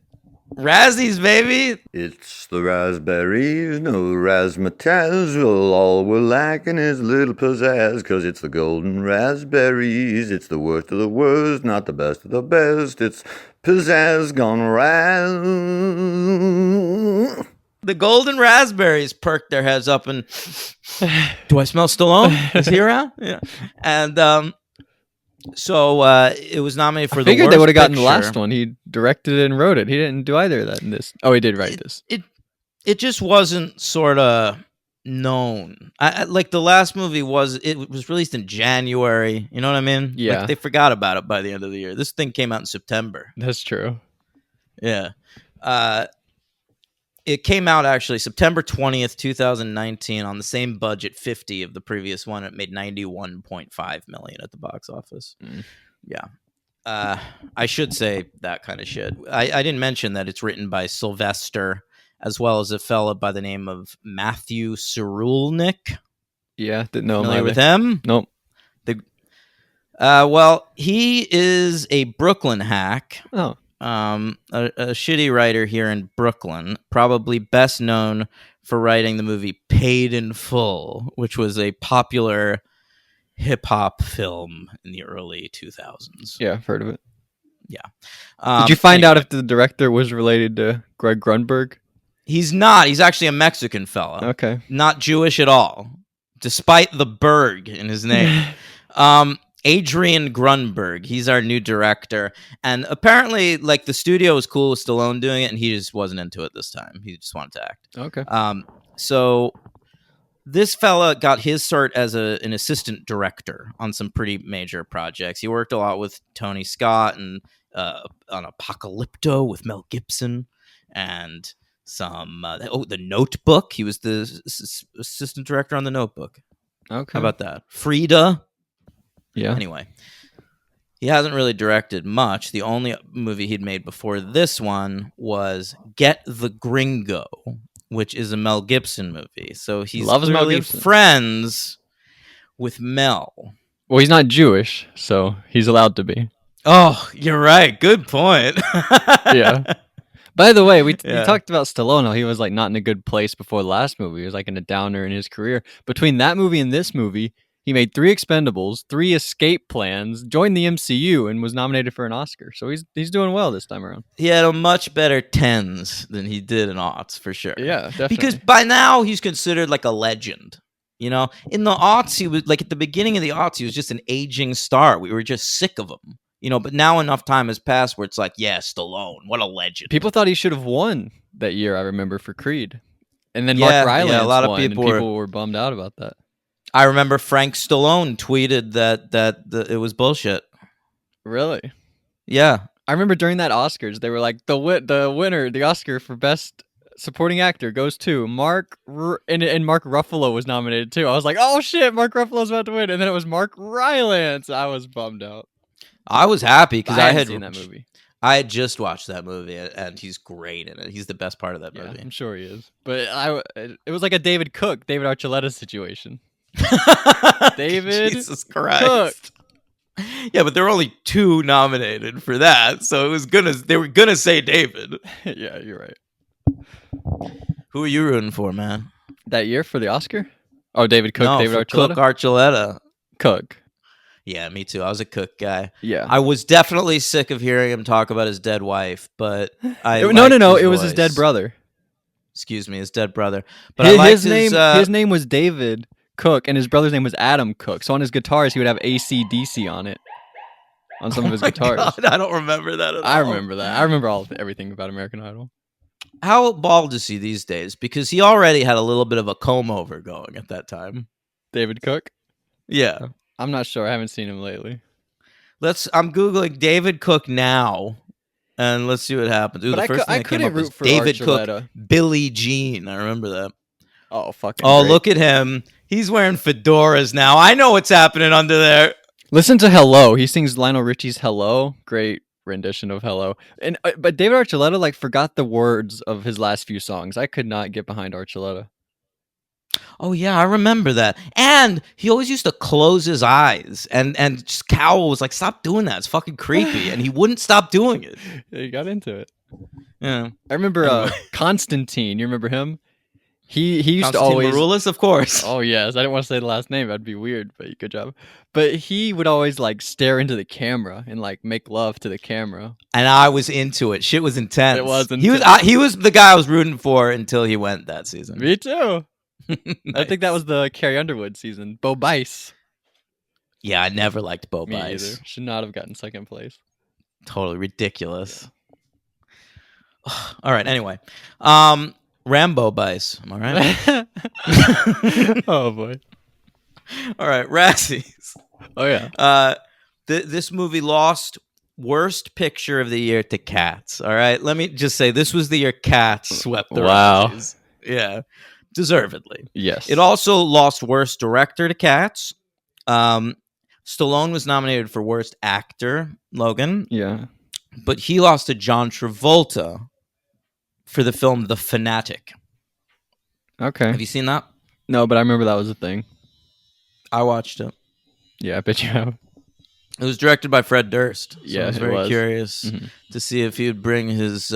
Razzies, baby. It's the raspberries, no razzmatazz. Well, all we're lacking is a little pizzazz, 'cause it's the golden raspberries. It's the worst of the worst, not the best of the best. It's pizzazz gone raz. The golden raspberries perked their heads up and do I smell Stallone? Is he around? Yeah. And so it was nominated for I the figured worst they would have gotten the picture. last one. He directed it and wrote it. He didn't do either of that in this. Oh, he did write this. It just wasn't sort of known. Like the last movie was released in January. You know what I mean? Yeah. Like they forgot about it by the end of the year. This thing came out in September. That's true. Yeah. It came out actually September 20th, 2019 on the same budget 50 of the previous one. It made 91.5 million at the box office. Yeah. I should say that kind of shit. I didn't mention that it's written by Sylvester as well as a fella by the name of Matthew Cerulnik. Yeah, didn't know him Familiar either. with him? Nope. Well, he is a Brooklyn hack. Oh. A shitty writer here in Brooklyn, probably best known for writing the movie Paid in Full, which was a popular hip-hop film in the early 2000s. Yeah, I've heard of it. Yeah. Did you find out if the director was related to Greg Grunberg? He's not. He's actually a Mexican fella. Okay. Not Jewish at all, despite the Berg in his name. Adrian Grunberg. He's our new director. And apparently, like, the studio was cool with Stallone doing it, and he just wasn't into it this time. He just wanted to act. Okay. So this fella got his cert as an assistant director on some pretty major projects. He worked a lot with Tony Scott and on Apocalypto with Mel Gibson and some The Notebook. He was the assistant director on The Notebook. Okay. How about that? Frida. Yeah. Anyway, he hasn't really directed much. The only movie he'd made before this one was Get the Gringo, which is a Mel Gibson movie. So he's Loves Mel clearly Gibson. friends with Mel. Well, he's not Jewish, so he's allowed to be. Oh, you're right. Good point. Yeah. By the way, we Yeah. talked about Stallone. How he was like not in a good place before the last movie. He was like in a downer in his career. Between that movie and this movie, he made 3 Expendables, 3 Escape Plans, joined the MCU, and was nominated for an Oscar. So he's doing well this time around. He had a much better tens than he did in aughts, for sure. Yeah, definitely. Because by now he's considered like a legend. You know, in the aughts, he was like at the beginning of the aughts, he was just an aging star. We were just sick of him. You know, but now enough time has passed where it's like, yeah, Stallone, what a legend. People thought he should have won that year, I remember, for Creed. And then Yeah, Mark Rylance a lot of won, and people people were bummed out about that. I remember Frank Stallone tweeted that it was bullshit. Really? Yeah. I remember during that Oscars, they were like, the winner, the Oscar for Best Supporting Actor goes to Mark, and Mark Ruffalo was nominated too. I was like, oh shit, Mark Ruffalo's about to win. And then it was Mark Rylance. I was bummed out. I was happy because I had seen that movie. I had just watched that movie, and he's great in it. He's the best part of that movie. I'm sure he is. But it was like a David Archuleta situation. David Jesus Christ. Cook. Yeah, but there were only 2 nominated for that, so they were gonna say David. Yeah, you're right. Who are you rooting for, man? That year for the Oscar? Oh, David Cook, No, David for Archuleta? Cook Archuleta. Cook. Yeah, me too. I was a Cook guy. Yeah. I was definitely sick of hearing him talk about his dead wife, but I No. liked It was his voice. dead brother. Excuse me, his dead brother. But I liked his name was David Cook, and his brother's name was Adam Cook. So on his guitars, he would have AC/DC on it. On some of his guitars. God, I don't remember that at all. I remember that. I remember everything about American Idol. How bald is he these days? Because he already had a little bit of a comb over going at that time. David Cook? Yeah. I'm not sure. I haven't seen him lately. I'm Googling David Cook now, and let's see what happens. Ooh, But the first thing I that came couldn't up was root for David Archuleta. Cook, Billie Jean. I remember that. Oh, fucking Oh, great. look at him. He's wearing fedoras now. I know what's happening under there. Listen to Hello. He sings Lionel Richie's Hello. Great rendition of Hello. And but David Archuleta forgot the words of his last few songs. I could not get behind Archuleta. Oh yeah, I remember that. And he always used to close his eyes and just Cowell was like, "Stop doing that. It's fucking creepy." And he wouldn't stop doing it. Yeah, he got into it. Yeah. I remember Anyway. Constantine. You remember him? He used to Constantine always. Maroulis, of course. Oh yes, I didn't want to say the last name. That'd be weird, but good job. But he would always like stare into the camera and like make love to the camera. And I was into it. Shit was intense. It was He was intense. he was the guy I was rooting for until he went that season. Me too. I think that Nice. was the Carrie Underwood season. Bo Bice. Yeah, I never liked Bo Me Bice. either. Should not have gotten second place. Totally ridiculous. All right. Anyway, Rambo Bice. Am I right? Oh boy. All right, Razzies. Oh yeah. This movie lost worst picture of the year to Cats. All right, let me just say this was the year Cats swept the Wow. Razzies. Yeah, deservedly. Yes. It also lost worst director to Cats. Stallone was nominated for worst actor, Logan, Yeah. but he lost to John Travolta for the film The Fanatic. Okay. Have you seen that? No, but I remember that was a thing. I watched it. Yeah, I bet you have. It was directed by Fred Durst. So Yeah, I was it very was. curious Mhm. to see if he would bring his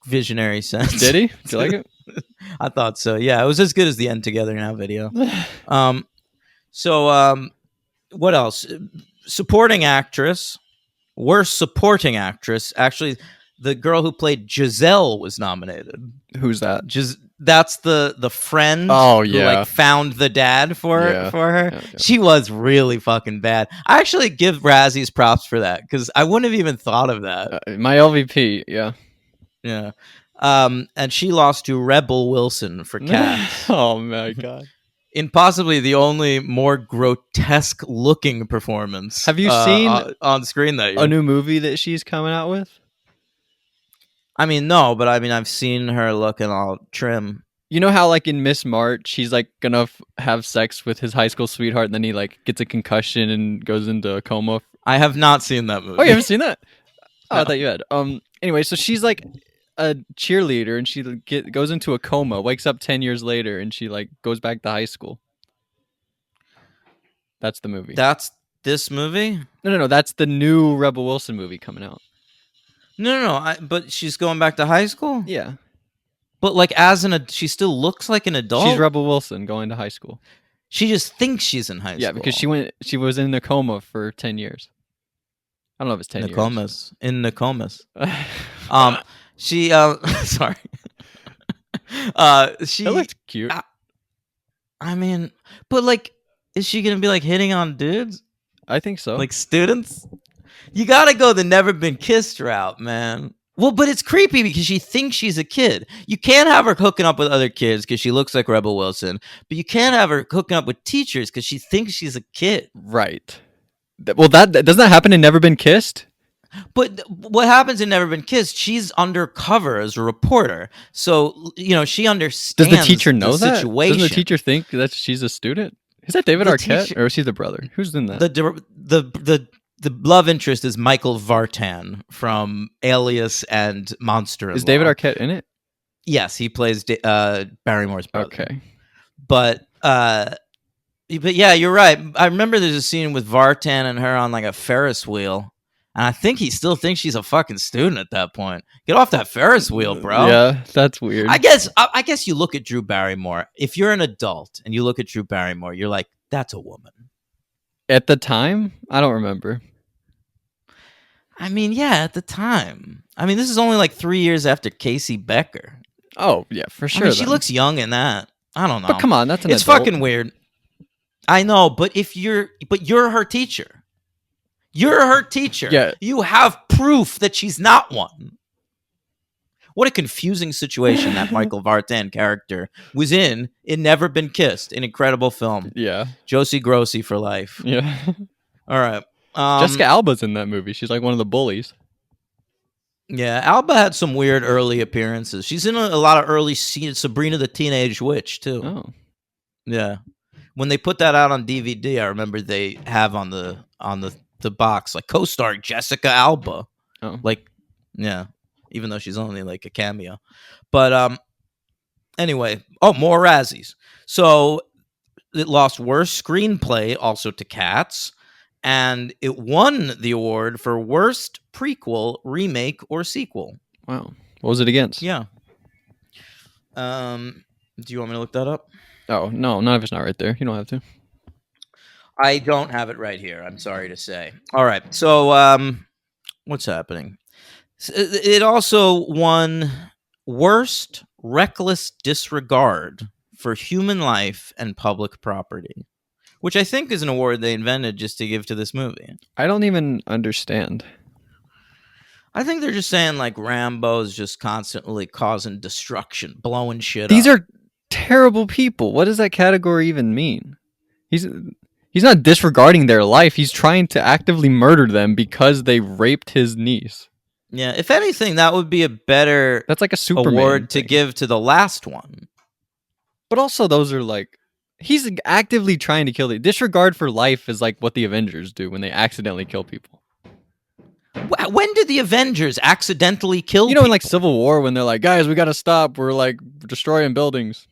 visionary sense. Did he? Did you like it? I thought so. Yeah, it was as good as the End Together Now video. What else? Supporting actress, worst supporting actress. Actually, the girl who played Giselle was nominated. Who's that? That's the friend. Oh, who yeah. like found the dad for Yeah. her. Yeah. She was really fucking bad. I actually give Razzies props for that because I wouldn't have even thought of that. My LVP. Yeah. Yeah. And she lost to Rebel Wilson for Cats Oh my god. in possibly the only more grotesque looking performance. Have you seen on screen that year? A new movie that she's coming out with? I mean, no, but I mean, I've seen her looking all trim. You know how like in Miss March, he's like gonna have sex with his high school sweetheart, and then he like gets a concussion and goes into a coma. I have not seen that movie. Oh, you haven't seen that? Oh, No. I thought you had. Anyway, so she's like a cheerleader, and she goes into a coma, wakes up 10 years later, and she like goes back to high school. That's the movie. That's this movie? No. That's the new Rebel Wilson movie coming out. No. But she's going back to high school? Yeah. But like she still looks like an adult? She's Rebel Wilson going to high school. She just thinks she's in high school. Yeah, because she was in a coma for 10 years. I don't know if it's 10 years. In Nokomis. She sorry. She It looked cute. I mean, but like, is she gonna be like hitting on dudes? I think so. Like students? You gotta go the never been kissed route, man. Well, but it's creepy because she thinks she's a kid. You can't have her hooking up with other kids because she looks like Rebel Wilson, but you can't have her hooking up with teachers because she thinks she's a kid. Right. Well, that doesn't that happen in Never Been Kissed? But what happens in Never Been Kissed? She's undercover as a reporter, so she understands. Does the teacher know the that? situation. Doesn't the teacher think that she's a student? Is that David The Arquette, teacher- or is he the brother? Who's in that? The love interest is Michael Vartan from Alias and Monster. Is David Arquette in it? Yes, he plays Barrymore's brother. Okay. But yeah, you're right. I remember there's a scene with Vartan and her on like a Ferris wheel, and I think he still thinks she's a fucking student at that point. Get off that Ferris wheel, bro. Yeah, that's weird. I guess you look at Drew Barrymore. If you're an adult and you look at Drew Barrymore, you're like, that's a woman. At the time, I don't remember. I mean, yeah, at the time. I mean, this is only like 3 years after Casey Becker. Oh yeah, for sure. I mean, she then. looks young in that. I don't know. But come on, that's an it's adult. fucking weird. I know, but you're her teacher. You're her teacher. Yeah. You have proof that she's not one. What a confusing situation that Michael Vartan character was in Never Been Kissed, an incredible film. Yeah. Josie Grossi for life. Yeah. All right. Jessica Alba's in that movie. She's like one of the bullies. Yeah, Alba had some weird early appearances. She's in a lot of early scenes. Sabrina the Teenage Witch too. Oh. Yeah. When they put that out on DVD, I remember they have on the box like co-starring Jessica Alba. Oh. Like, yeah, even though she's only like a cameo. But anyway, more Razzies. So it lost worst screenplay also to Cats, and it won the award for worst prequel, remake, or sequel. Wow. What was it against? Yeah. Do you want me to look that up? Oh, no, none of it's not right there. You don't have to. I don't have it right here. I'm sorry to say. All right. So, what's happening? It also won worst reckless disregard for human life and public property, which I think is an award they invented just to give to this movie. I don't even understand. I think they're just saying like Rambo's just constantly causing destruction, blowing shit These up. are terrible people. What does that category even mean? He's not disregarding their life. He's trying to actively murder them because they raped his niece. Yeah, if anything, that would be a better That's like a Superman award to thing. give to the last one. But also, those are like, he's actively trying to kill. Disregard for life is like what the Avengers do when they accidentally kill people. When did the Avengers accidentally kill In people? like Civil War, when they're like, guys, we gotta stop. We're like destroying buildings.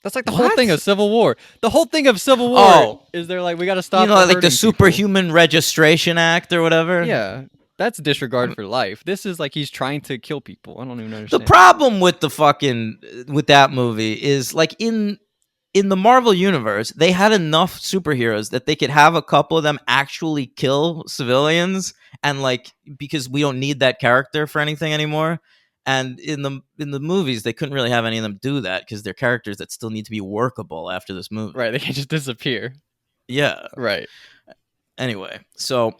That's like the whole What? thing of Civil War. The whole thing of Civil War Oh. is they're like, we gotta stop. like the hurting Superhuman Registration Act or whatever? people. Yeah, that's disregard for life. This is like he's trying to kill people. I don't even The understand. problem with with that movie is like in the Marvel universe, they had enough superheroes that they could have a couple of them actually kill civilians, and like because we don't need that character for anything anymore. And in the movies, they couldn't really have any of them do that because they're characters that still need to be workable after this movie. Right, they can just disappear. Yeah. Right. Anyway, so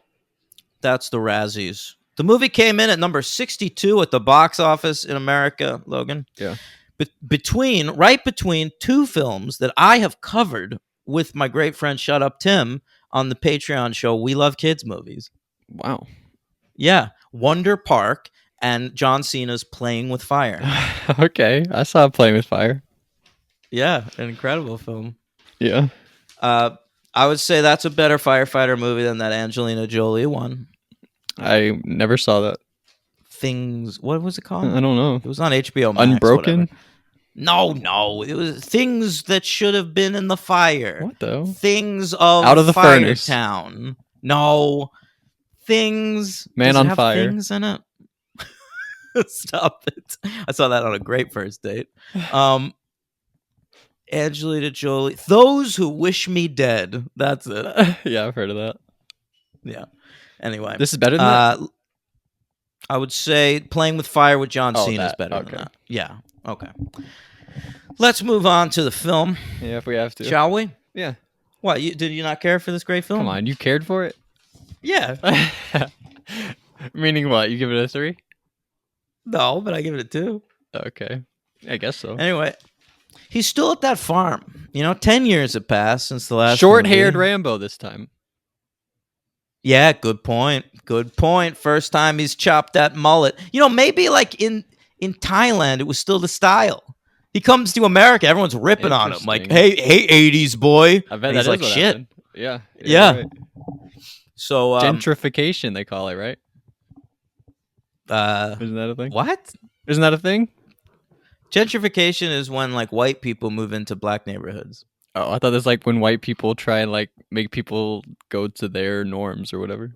that's the Razzies. The movie came in at number 62 at the box office in America, Logan. Yeah. But right between two films that I have covered with my great friend Shut Up Tim on the Patreon show We Love Kids Movies. Wow. Yeah, Wonder Park and John Cena's Playing with Fire. Okay, I saw Playing with Fire. Yeah, an incredible film. Yeah. I would say that's a better firefighter movie than that Angelina Jolie one. I never saw that. Things, what was it called? I don't know. It was on HBO Max. Unbroken? Whatever. No. It was Things That Should Have Been in the Fire. What though? Things of Out of the Furnace. Firetown. No. Things. Man does it on have Fire. Things in it. Stop it. I saw that on a great first date. Angelina Jolie. Those Who Wish Me Dead. That's it. Yeah, I've heard of that. Yeah. Anyway. This is better than that? I would say Playing with Fire with John Oh, Cena is that. better Okay. than that. Yeah. Okay. Let's move on to the film, Yeah, if we have to. shall we? Yeah. What? Did you not care for this great film? Come on, you cared for it? Yeah. Meaning what? You give it a 3? No, but I give it a 2. Okay. I guess so. Anyway, he's still at that farm. 10 years have passed since the last Short-haired movie. Rambo this time. Yeah, good point. Good point. First time he's chopped that mullet. Maybe like in Thailand, it was still the style. He comes to America, everyone's ripping on him. Like, hey, 80s boy. I bet And that he's is like, what shit. happened. Yeah. Yeah. Right. So, Gentrification, they call it, right? Isn't that a thing? what? Isn't that a thing? Gentrification is when like white people move into black neighborhoods. Oh, I thought that's like when white people try and like make people go to their norms or whatever.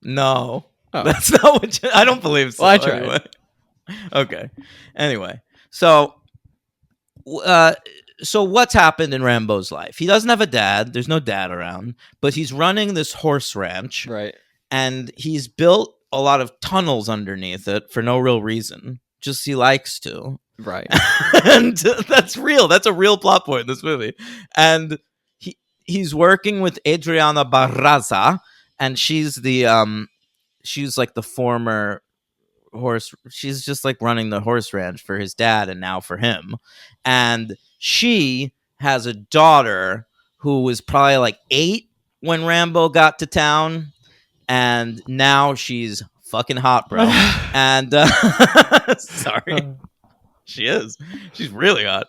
No, Oh. that's not what I don't believe so. Well, I tried. Anyway. Okay. Anyway, so what's happened in Rambo's life? He doesn't have a dad. There's no dad around, but he's running this horse ranch, Right. and he's built a lot of tunnels underneath it for no real reason. Just he likes to. Right. And that's real. That's a real plot point in this movie. And he's working with Adriana Barraza, and she's like the former horse. She's just like running the horse ranch for his dad and now for him. And she has a daughter who was probably like 8 when Rambo got to town, and now she's fucking hot, bro. And sorry. She is. She's really hot.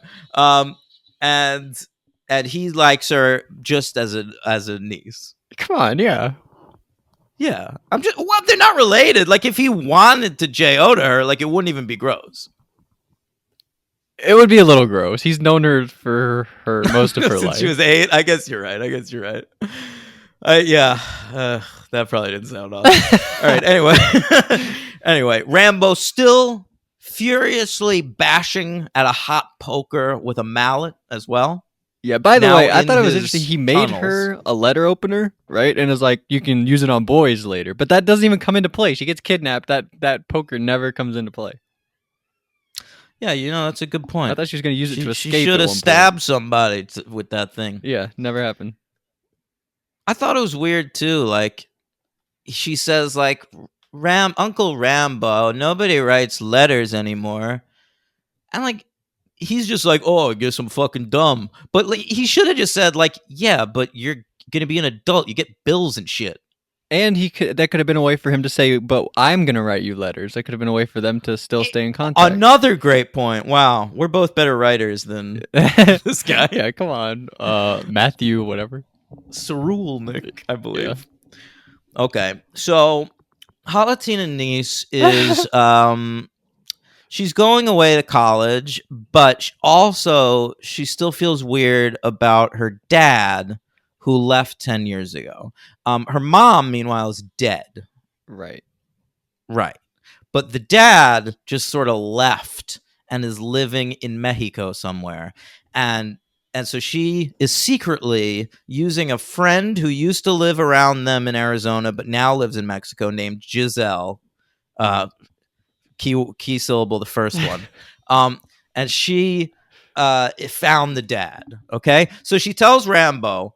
And he likes her just as a niece. Come on, yeah. Yeah. They're not related. Like if he wanted to J.O. to her, like it wouldn't even be gross. It would be a little gross. He's known her for most of her Since life. she was 8. I guess you're right. Yeah, that probably didn't sound awesome. All right. Anyway, anyway, Rambo still furiously bashing at a hot poker with a mallet as well. Yeah, by the Now way, I in thought it was his interesting. He made tunnels. her a letter opener, right? And is like, you can use it on boys later. But that doesn't even come into play. She gets kidnapped. That poker never comes into play. Yeah, that's a good point. I thought she was going to use it to She escape should at have one stabbed somebody with that thing. point. Yeah, never happened. I thought it was weird too. Like she says, like Uncle Rambo, nobody writes letters anymore, and like he's just like, oh, I guess I'm fucking dumb. But like, he should have just said, like, yeah, but you're gonna be an adult. You get bills and shit. And that could have been a way for him to say, but I'm going to write you letters. That could have been a way for them to still stay in contact. Another great point. Wow, we're both better writers than this guy. Yeah, come on. Matthew, whatever. Cerulnik, I believe. Yeah. Okay, so Halatina Niece is she's going away to college, but she still feels weird about her dad who left 10 years ago. Her mom, meanwhile, is dead. Right. But the dad just sort of left and is living in Mexico somewhere. And so she is secretly using a friend who used to live around them in Arizona, but now lives in Mexico, named Giselle. Key syllable, the first one. And she found the dad. Okay. So she tells Rambo,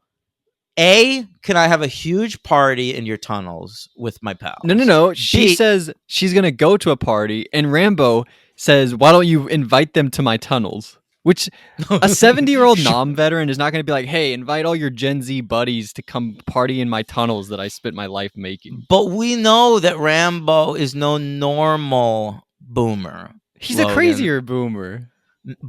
can I have a huge party in your tunnels with my pals? No. She says she's going to go to a party, and Rambo says, why don't you invite them to my tunnels? Which a 70-year-old non-veteran is not going to be like, hey, invite all your Gen Z buddies to come party in my tunnels that I spent my life making. But we know that Rambo is no normal boomer. He's a crazier boomer.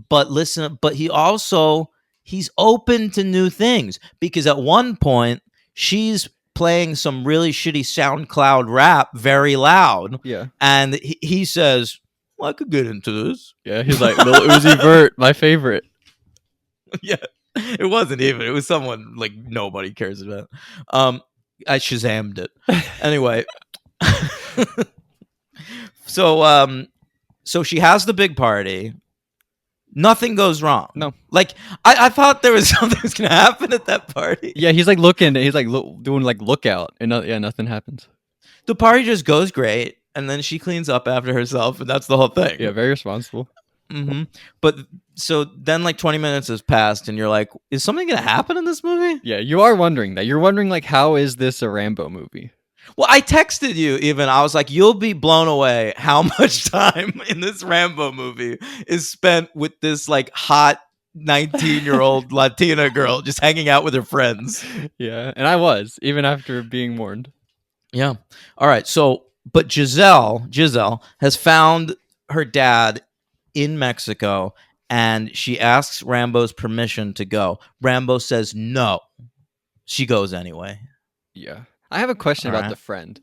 But listen, but he's open to new things, because at one point she's playing some really shitty SoundCloud rap very loud. Yeah. And he says, well, I could get into this. Yeah, he's like, Lil Uzi Vert, my favorite. Yeah. It wasn't even. It was someone like nobody cares about. I Shazammed it. Anyway. So she has the big party. Nothing goes wrong. No. Like, I thought there was something was going to happen at that party. Yeah, he's like looking. He's like doing like lookout. And nothing happens. The party just goes great. And then she cleans up after herself. And that's the whole thing. Yeah, very responsible. Mm-hmm. But so then like 20 minutes has passed. And you're like, is something going to happen in this movie? Yeah, you are wondering that. You're wondering like, how is this a Rambo movie? Well, I texted you even. I was like, you'll be blown away how much time in this Rambo movie is spent with this like hot 19-year-old Latina girl just hanging out with her friends. Yeah, and I was, even after being warned. Yeah. All right. So, but Giselle has found her dad in Mexico, and she asks Rambo's permission to go. Rambo says no. She goes anyway. Yeah. I have a question about the friend.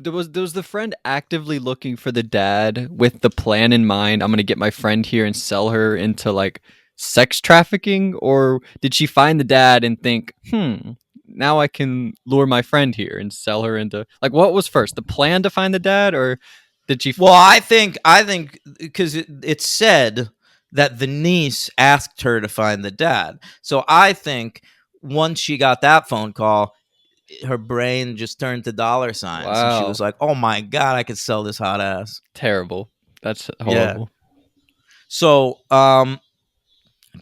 Was the friend actively looking for the dad with the plan in mind? I'm going to get my friend here and sell her into like sex trafficking? Or did she find the dad and think, now I can lure my friend here and sell her into like, what was first, the plan to find the dad, or did she? Well, I think because it said that the niece asked her to find the dad. So I think once she got that phone call, her brain just turned to dollar signs. Wow. And she was like, oh my God, I could sell this hot ass. Terrible. That's horrible. Yeah. So,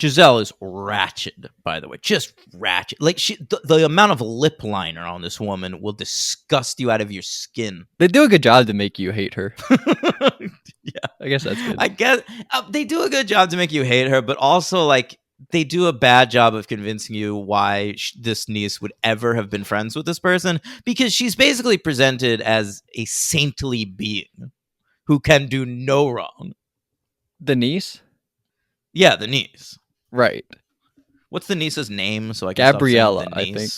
Giselle is ratchet, by the way, just ratchet. Like the amount of lip liner on this woman will disgust you out of your skin. They do a good job to make you hate her. Yeah, I guess that's good. I guess they do a good job to make you hate her, but also like they do a bad job of convincing you why this niece would ever have been friends with this person, because she's basically presented as a saintly being who can do no wrong. The niece? Yeah, the niece. Right. What's the niece's name? So I can Gabriella, I think.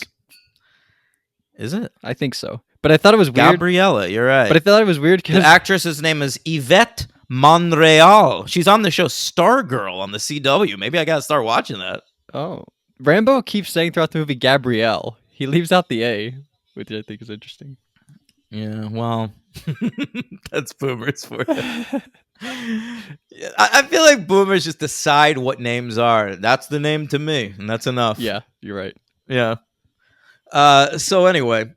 Is it? I think so. But I thought it was weird. Gabriella, you're right. But I thought it was weird because the actress's name is Yvette Monreal. She's on the show Stargirl on the CW. Maybe I gotta start watching that. Oh. Rambo keeps saying throughout the movie Gabrielle. He leaves out the A, which I think is interesting. Yeah, well, that's boomers for you. Yeah, I feel like boomers just decide what names are. That's the name to me, and that's enough. Yeah, you're right. Yeah. So anyway,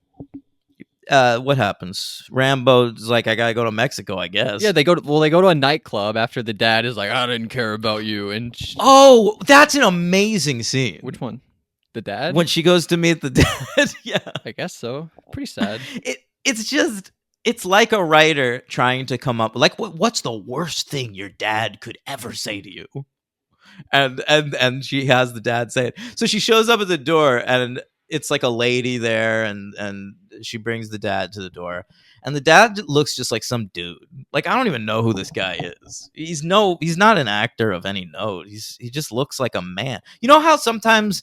what happens? Rambo's like, I gotta go to Mexico, I guess. Yeah, they go to a nightclub after the dad is like, I didn't care about you, and Oh, that's an amazing scene. which one? The dad? When she goes to meet the dad. Yeah. I guess so. Pretty sad. It's like a writer trying to come up like what's the worst thing your dad could ever say to you? And she has the dad say it. So she shows up at the door and it's like a lady there and she brings the dad to the door. And the dad looks just like some dude. Like I don't even know who this guy is. He's not an actor of any note. He just looks like a man. You know how sometimes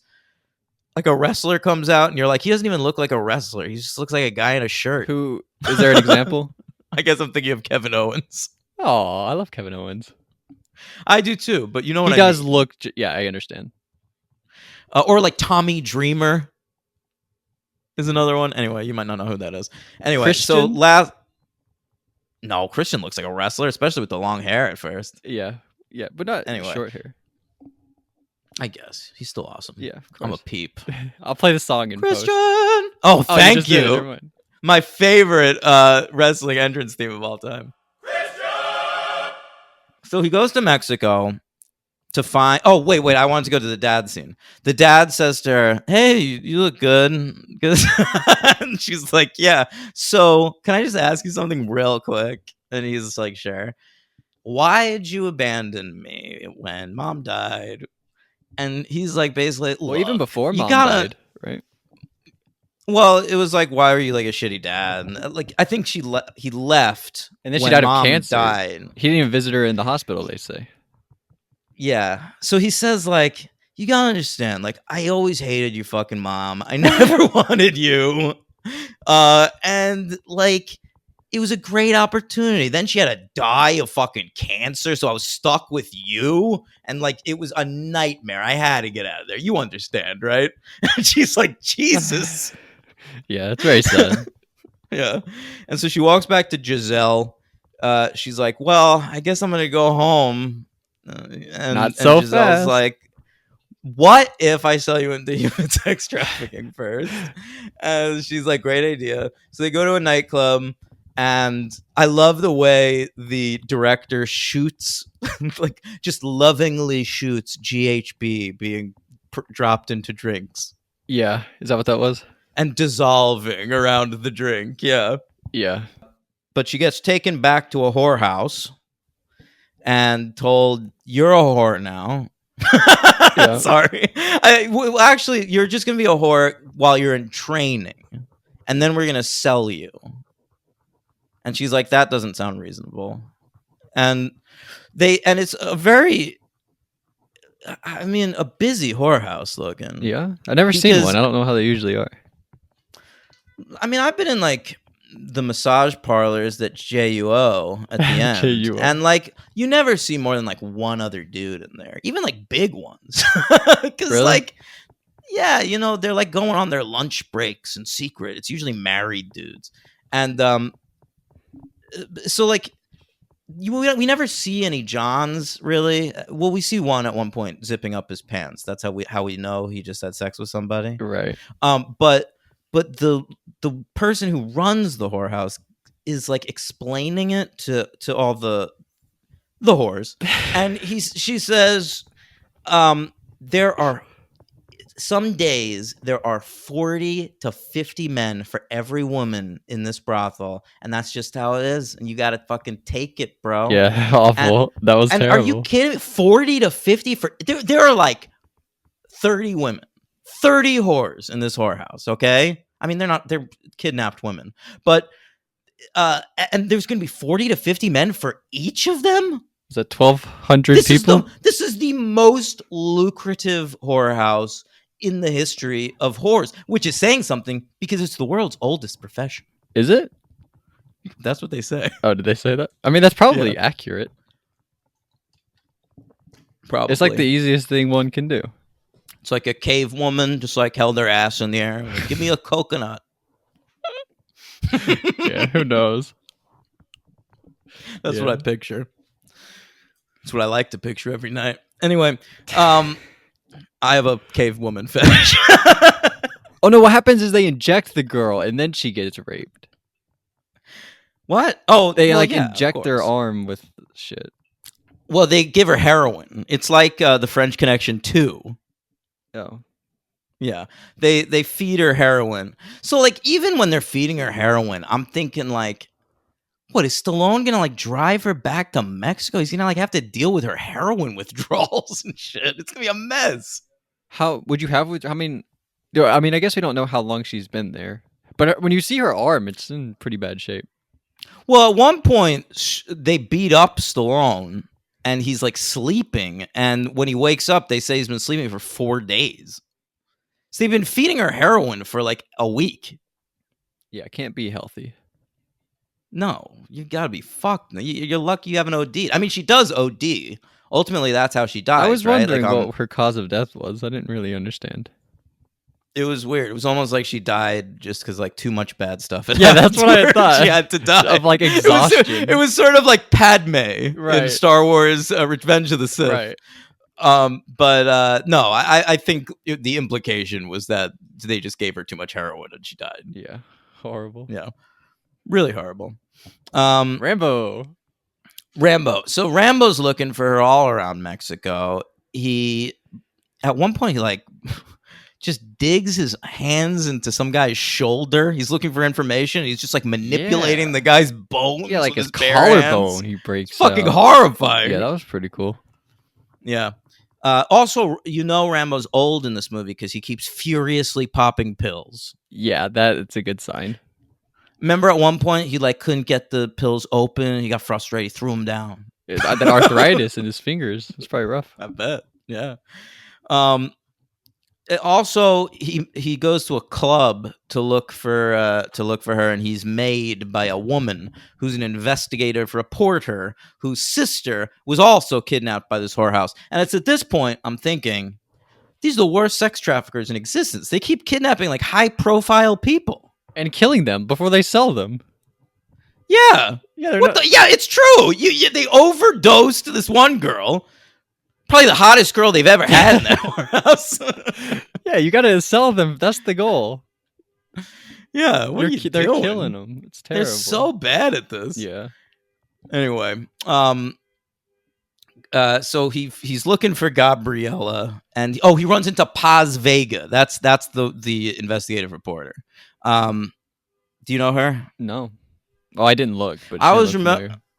like a wrestler comes out and you're like, he doesn't even look like a wrestler. He just looks like a guy in a shirt. Who is there an example? I guess I'm thinking of Kevin Owens. Oh, I love Kevin Owens. I do too, but you know what He I does mean. look. Yeah, I understand. Or like Tommy Dreamer is another one. Anyway, you might not know who that is. Anyway, so Christian? No, Christian looks like a wrestler, especially with the long hair at first. Yeah, but not Anyway. short hair. I guess he's still awesome. Yeah, of I'm a course. peep. I'll play the song in Christian. post. Oh, Oh, thank just did it, you. never mind. My favorite wrestling entrance theme of all time. So he goes to Mexico to find. Oh, wait. I wanted to go to the dad scene. The dad says to her, "Hey, you look good." And she's like, "Yeah." So can I just ask you something real quick? And he's like, "Sure." Why'd you abandon me when mom died? And he's like, basically, Well, even "Look, before you mom gotta." died, right? Well, it was like, why were you like a shitty dad? And, like, I think he left, And then she when died of mom cancer. died. He didn't even visit her in the hospital. They say. Yeah. So he says, like, you gotta understand, like, I always hated your fucking mom. I never wanted you. And like, it was a great opportunity. Then she had to die of fucking cancer, so I was stuck with you. And like, it was a nightmare. I had to get out of there. You understand, right? And she's like, Jesus. Yeah, it's very sad. Yeah. And so she walks back to Giselle. She's like, well, I guess I'm gonna go home. Not so Giselle's fast. like, what if I sell you into human sex trafficking first? And she's like, great idea. So they go to a nightclub, and I love the way the director shoots, like just lovingly shoots GHB being dropped into drinks Yeah, is that what that was? and dissolving around the drink. Yeah. Yeah. But she gets taken back to a whorehouse and told, you're a whore now. Yeah. Sorry. Actually, you're just going to be a whore while you're in training. And then we're going to sell you. And she's like, that doesn't sound reasonable. And it's a very, I mean, a busy whorehouse looking. Yeah, I've never seen one. I don't know how they usually are. I mean, I've been in like the massage parlors that JUO at the end. JUO. And like, you never see more than like one other dude in there, even like big ones. Because Really? like, yeah, you know, they're like going on their lunch breaks in secret. It's usually married dudes. And so like, we never see any Johns really. Well, we see one at one point zipping up his pants. That's how we know he just had sex with somebody. Right. But the person who runs the whorehouse is like explaining it to all the whores, and she says, there are some days there are 40 to 50 men for every woman in this brothel, and that's just how it is, and you gotta fucking take it, bro. Yeah, awful. That was terrible. Are you kidding? 40 to 50 for there are like 30 women, 30 whores in this whorehouse. Okay, I mean they're kidnapped women, but and there's gonna be 40 to 50 men for each of them. Is that 1,200 people? This is the most lucrative whorehouse in the history of whores, which is saying something because it's the world's oldest profession. Is it? That's what they say. Oh, did they say that? I mean, that's probably accurate. Probably. It's like the easiest thing one can do. It's like a cave woman just like held her ass in the air. Like, give me a coconut. Yeah, who knows? That's Yeah. what I picture. That's what I like to picture every night. Anyway, I have a cave woman fetish. Oh no, what happens is they inject the girl and then she gets raped. What? Oh, They well, like yeah, of inject their course. arm with shit. Well, they give her heroin. It's like the French Connection 2. Oh. Yeah, they feed her heroin. So like even when they're feeding her heroin, I'm thinking like, what is Stallone gonna like drive her back to Mexico? He's gonna like have to deal with her heroin withdrawals and shit. It's gonna be a mess. How would you have with I mean I guess we don't know how long she's been there. But when you see her arm, it's in pretty bad shape. Well, at one point they beat up Stallone, and he's like sleeping. And when he wakes up, they say he's been sleeping for 4 days. So they've been feeding her heroin for like a week. Yeah, it can't be healthy. No, you gotta be fucked. You're lucky you haven't OD'd. I mean, she does OD. Ultimately, that's how she dies. I was right? wondering Like, what her cause of death was. I didn't really understand. it was weird. It was almost like she died just because like too much bad stuff. Yeah, that's what I her. thought. She had to die Of like exhaustion. It was sort of like Padme in Right. Star Wars: Revenge of the Sith. Right. But no, I think the implication was that they just gave her too much heroin and she died. Yeah. Horrible. Yeah, really horrible. Rambo. So Rambo's looking for her all around Mexico. He, at one point, he like just digs his hands into some guy's shoulder. He's looking for information. He's just like manipulating the guy's bones. Yeah, like with his bare collarbone hands. he breaks. It's fucking out. horrifying. Yeah, that was pretty cool. Yeah. Also, Rambo's old in this movie because he keeps furiously popping pills. Yeah, it's a good sign. Remember at one point he like couldn't get the pills open. He got frustrated. He threw them down. That arthritis in his fingers. It's probably rough. I bet. Yeah. Also, he goes to a club to look for her, and he's made by a woman who's an investigative reporter whose sister was also kidnapped by this whorehouse. And it's at this point I'm thinking, these are the worst sex traffickers in existence. They keep kidnapping like high profile people And killing them before they sell them. Yeah, Yeah, yeah, it's true. They overdosed this one girl. Probably the hottest girl they've ever had in that whorehouse. Yeah, you gotta sell them. That's the goal. Yeah, what are you They're doing? killing them. It's terrible. They're so bad at this. Yeah. Anyway, so he's looking for Gabriella, and he runs into Paz Vega. That's the investigative reporter. Do you know her? No. Oh, I didn't look, but I she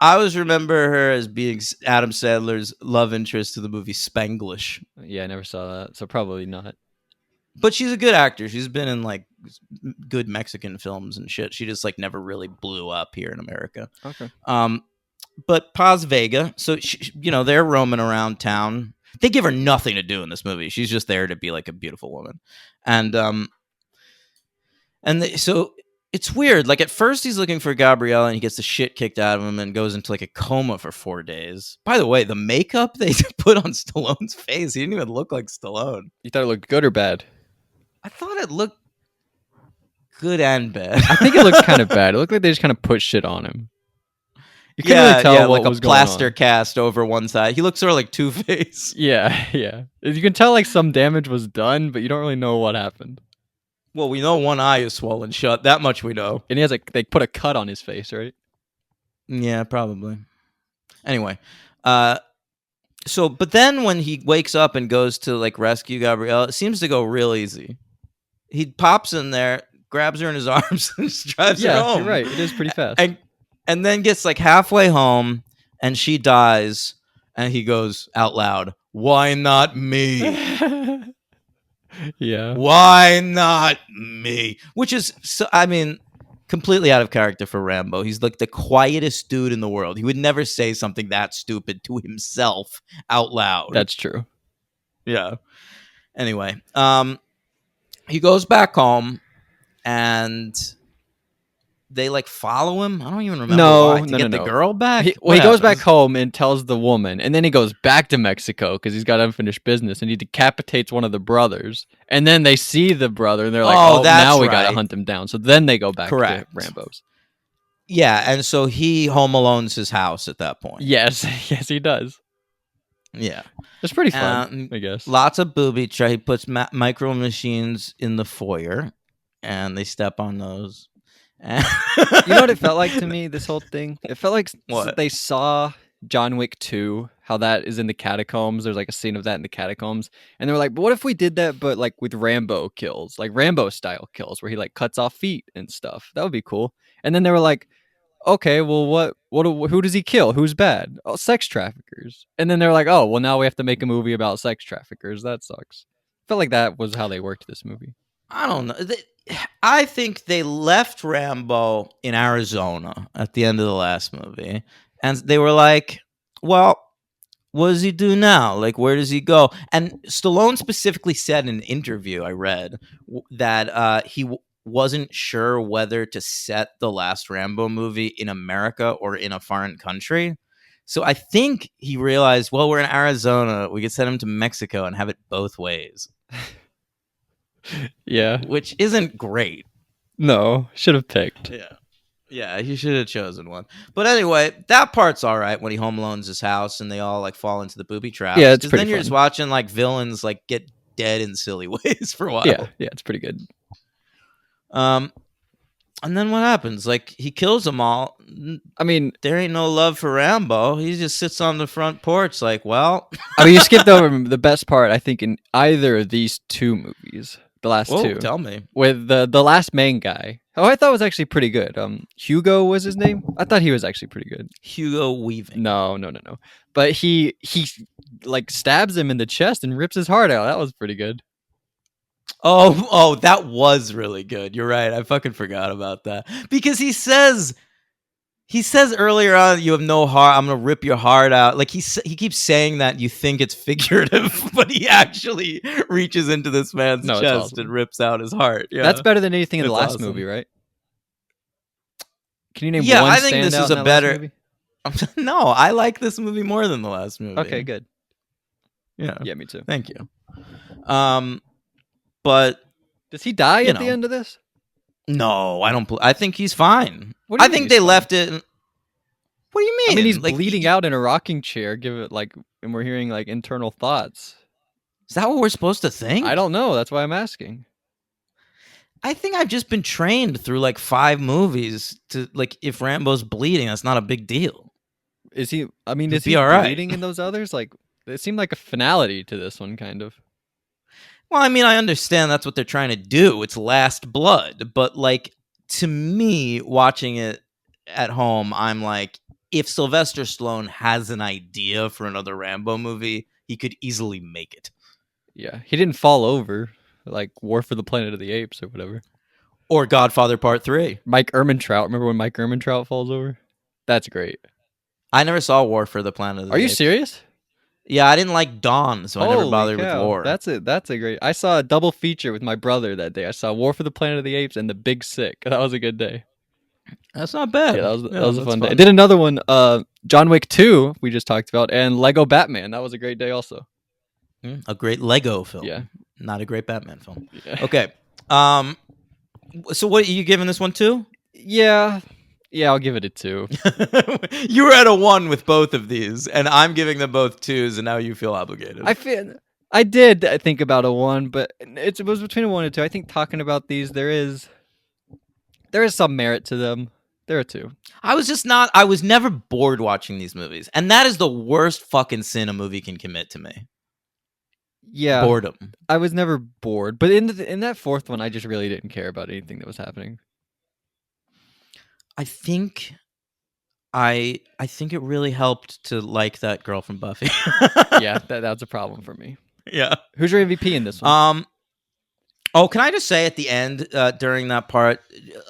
always remember her as being Adam Sandler's love interest to the movie Spanglish. Yeah, I never saw that, so probably not. But she's a good actor. She's been in like good Mexican films and shit. She just like never really blew up here in America. Okay. But Paz Vega, so they're roaming around town. They give her nothing to do in this movie. She's just there to be like a beautiful woman, so it's weird. Like at first he's looking for Gabriella and he gets the shit kicked out of him and goes into like a coma for 4 days. By the way, the makeup they put on Stallone's face, he didn't even look like Stallone. You thought it looked good or bad? I thought it looked good and bad. I think it looked kind of bad. It looked like they just kind of put shit on him. You can't really tell what like was a going plaster on. cast over one side. He looks sort of like Two-Face. Yeah. You can tell like some damage was done, but you don't really know what happened. Well, we know one eye is swollen shut. That much we know. And he has they put a cut on his face, right? Yeah, probably. Anyway, but then when he wakes up and goes to like rescue Gabrielle, it seems to go real easy. He pops in there, grabs her in his arms, and just drives her home. You're right. It is pretty fast. And then gets like halfway home, and she dies, and he goes out loud, "Why not me? Yeah. Why not me?" Which is, completely out of character for Rambo. He's like the quietest dude in the world. He would never say something that stupid to himself out loud. That's true. Yeah. Anyway, he goes back home, and they like follow him. I don't even remember No, why. To no, get no, the no. girl back. He What goes back happens? home and tells the woman, and then he goes back to Mexico because he's got unfinished business, and he decapitates one of the brothers. And then they see the brother, and they're like, Oh, "Oh, that's now we gotta right. hunt him down." So then they go back to Correct. Rambo's. Yeah, and so he home alones his house at that point. Yes, yes, he does. Yeah. It's pretty fun, Um, I guess. Lots of booby trap. He puts micro machines in the foyer, and they step on those. And You know what it felt like to me, this whole thing? It felt like What? they saw John Wick 2, how that is in the catacombs. There's like a scene of that in the catacombs. And they were like, but what if we did that, but like with Rambo kills, like Rambo style kills, where he like cuts off feet and stuff? That would be cool. And then they were like, okay, well, who does he kill? Who's bad? Oh, sex traffickers. And then they're like, oh, well, now we have to make a movie about sex traffickers. That sucks. Felt like that was how they worked this movie. I don't know. I think they left Rambo in Arizona at the end of the last movie, and they were like, "Well, what does he do now? Like, where does he go?" And Stallone specifically said in an interview I read that he wasn't sure whether to set the last Rambo movie in America or in a foreign country. So I think he realized, well, we're in Arizona, we could send him to Mexico and have it both ways, Yeah. which isn't great. No, should have picked. Yeah. Yeah, he should have chosen one. But anyway, that part's all right when he home alones his house and they all like fall into the booby traps. Yeah, it's 'Cause pretty then you're just fun. watching like villains like get dead in silly ways for a while. Yeah, it's pretty good. And then what happens? Like he kills them all. I mean, There ain't no love for Rambo. He just sits on the front porch like, well, you skipped over the best part, I think, in either of these two movies. The last whoa, two. tell me. With the last main guy. Oh, I thought was actually pretty good. Hugo was his name. I thought he was actually pretty good. Hugo Weaving. No. But he like stabs him in the chest and rips his heart out. That was pretty good. Oh, that was really good. You're right. I fucking forgot about that. Because he says earlier on, you have no heart. I'm gonna rip your heart out. Like he keeps saying that you think it's figurative, but he actually reaches into this man's No, it's chest awesome. and rips out his heart. Yeah, That's better than anything in the It's last awesome. movie, right? Can you name Yeah, one I think this standout is in a that last better. movie? No, I like this movie more than the last movie. Okay, good. Yeah, Yeah, me too. thank you. But Does he die You at the know. end of this? no, I don't. I think he's fine. What do you I mean think he's they fine? left it. What do you mean? I mean, he's Like, bleeding out in a rocking chair. Give it like, and we're hearing like internal thoughts. Is that what we're supposed to think? I don't know. That's why I'm asking. I think I've just been trained through like 5 movies to like if Rambo's bleeding, that's not a big deal. Is he? I mean, He'll is be he all right. bleeding in those others? Like, it seemed like a finality to this one, kind of. Well, I mean, I understand that's what they're trying to do. It's last blood, but like to me, watching it at home, I'm like, if Sylvester Stallone has an idea for another Rambo movie, he could easily make it. Yeah, he didn't fall over like War for the Planet of the Apes or whatever. Or Godfather Part 3. Mike Ehrmantraut. Remember when Mike Ehrmantraut falls over? That's great. I never saw War for the Planet of the Are you Apes. serious? Yeah, I didn't like Dawn, so I never Holy bothered cow. with War. That's a great. I saw a double feature with my brother that day. I saw War for the Planet of the Apes and The Big Sick. That was a good day. That's not bad. Yeah, that was a that's fun day. I did another one, John Wick 2, we just talked about, and Lego Batman. That was a great day also. A great Lego film. Yeah. Not a great Batman film. Yeah. Okay. So what are you giving this one to? Yeah, I'll give it a 2. You were at a 1 with both of these, and I'm giving them both 2s, and now you feel obligated. I did think about a 1, but it was between a 1 and 2. I think talking about these, there is some merit to them. There are 2. I was never bored watching these movies, and that is the worst fucking sin a movie can commit to me. Yeah, Boredom. I was never bored, but in that fourth one, I just really didn't care about anything that was happening. I think it really helped to like that girl from Buffy. Yeah, that's a problem for me. Yeah. Who's your MVP in this one? Oh, can I just say at the end, during that part,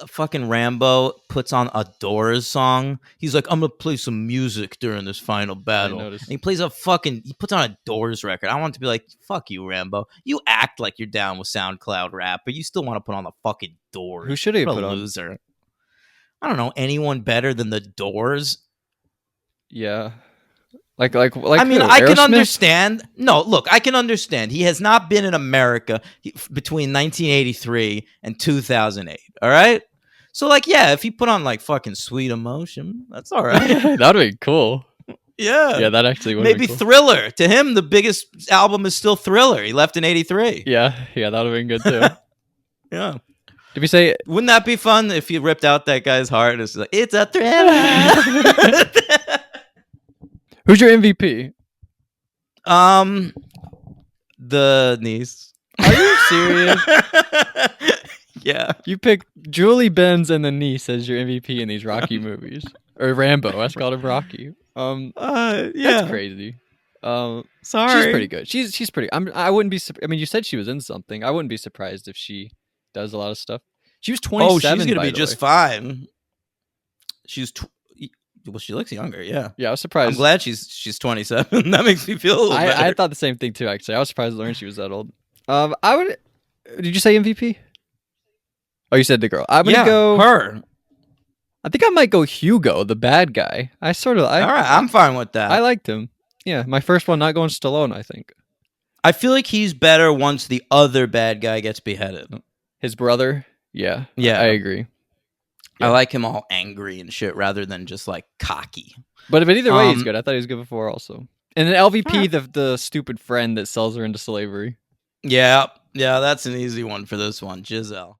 fucking Rambo puts on a Doors song. He's like, I'm gonna play some music during this final battle. And noticed. he puts on a Doors record. I want to be like, fuck you, Rambo. You act like you're down with SoundCloud rap, but you still want to put on the fucking Doors. Who should he What a put on? loser. I don't know anyone better than the Doors. Yeah. Like I mean, who? I can Aerosmith? understand. No, look, I can understand. He has not been in America between 1983 and 2008. All right. So, like, yeah, if he put on like fucking Sweet Emotion, that's all right. That would be cool. Yeah. Yeah, that actually would Maybe be cool. Thriller. To him, the biggest album is still Thriller. He left in 83. Yeah, that would have been good too. Yeah. Did we say Wouldn't that be fun if you ripped out that guy's heart? It's like, it's a thriller. who's your MVP? The niece. Are you serious? Yeah. You picked Julie Benz and the niece as your MVP in these Rocky movies. Or Rambo. I called him Rocky. Yeah. That's crazy. Sorry. She's pretty good. She's pretty. I wouldn't be. I mean, you said she was in something. I wouldn't be surprised if she does a lot of stuff. She was 27. Oh, she's gonna by be the just way. fine. She's well, she looks younger. Yeah. Yeah, I was surprised. I'm glad she's 27. That makes me feel a little better. I thought the same thing too. Actually, I was surprised to learn she was that old. I would. Did you say MVP? Oh, you said the girl. I'm gonna go. Her. I think I might go Hugo, the bad guy. All right, I'm fine with that. I liked him. Yeah, my first one not going Stallone. I think I feel like he's better once the other bad guy gets beheaded. his brother. Yeah, Yeah. I agree. I like him all angry and shit rather than just like cocky. But either way, he's Um, good. I thought he was good before also. And then LVP, Alright. the stupid friend that sells her into slavery. Yeah, that's an easy one for this one, Giselle.